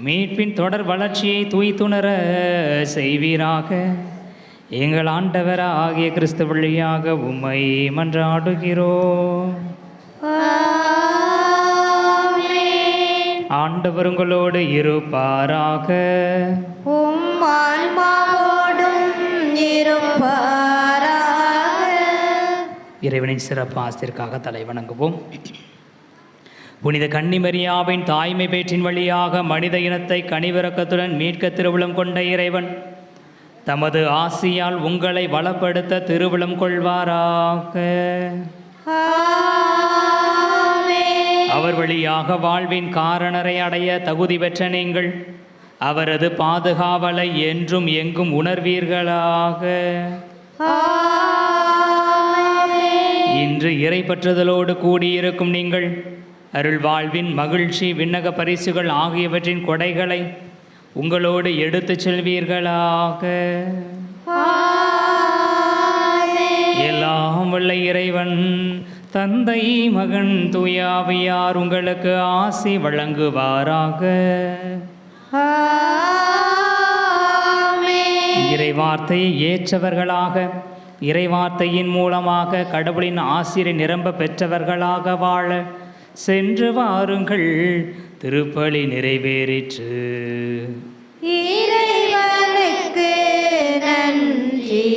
மீட்பின் தொடர் வளர்ச்சியை தூய்த்துணர செய்வீராக. எங்கள் ஆண்டவர் ஆகிய கிறிஸ்து வழியாக உம்மை மன்றாடுகிறோம். ஆண்டவர் உங்களோடு இருப்பாராக. உம் ஆன்மாவோடும் இருப்பாராக. இறைவனின் சிறப்பு ஆசிரியருக்காக தலை வணங்குவோம். புனித கன்னிமரியாவின் தாய்மை பேற்றின் வழியாக மனித இனத்தை கனிவிரக்கத்துடன் மீட்க திருவுளம் கொண்ட இறைவன் தமது ஆசியால் உங்களை வளப்படுத்த திருவுளம் கொள்வாராக. அவர் வழியாக வாழ்வின் காரணரை அடைய தகுதி பெற்ற நீங்கள் அவரது பாதுகாவலை என்றும் எங்கும் உணர்வீர்களாக. இன்று இறைப்பற்றுதலோடு கூடியிருக்கும் நீங்கள் அருள் வாழ்வின் மகிழ்ச்சி விண்ணக பரிசுகள் ஆகியவற்றின் கொடைகளை உங்களோடு எடுத்துச் செல்வீர்களாக. எல்லாம் வல்ல இறைவன் தந்தை மகன் தூயாவியார் உங்களுக்கு ஆசி வழங்குவாராக. இறைவார்த்தையை ஏற்றவர்களாக இறைவார்த்தையின் மூலமாக கடவுளின் ஆசிரை நிரம்ப பெற்றவர்களாக வாழ சென்று வாருங்கள். திருப்பலி நிறைவேறிற்று. இறைவனுக்கு நன்றி.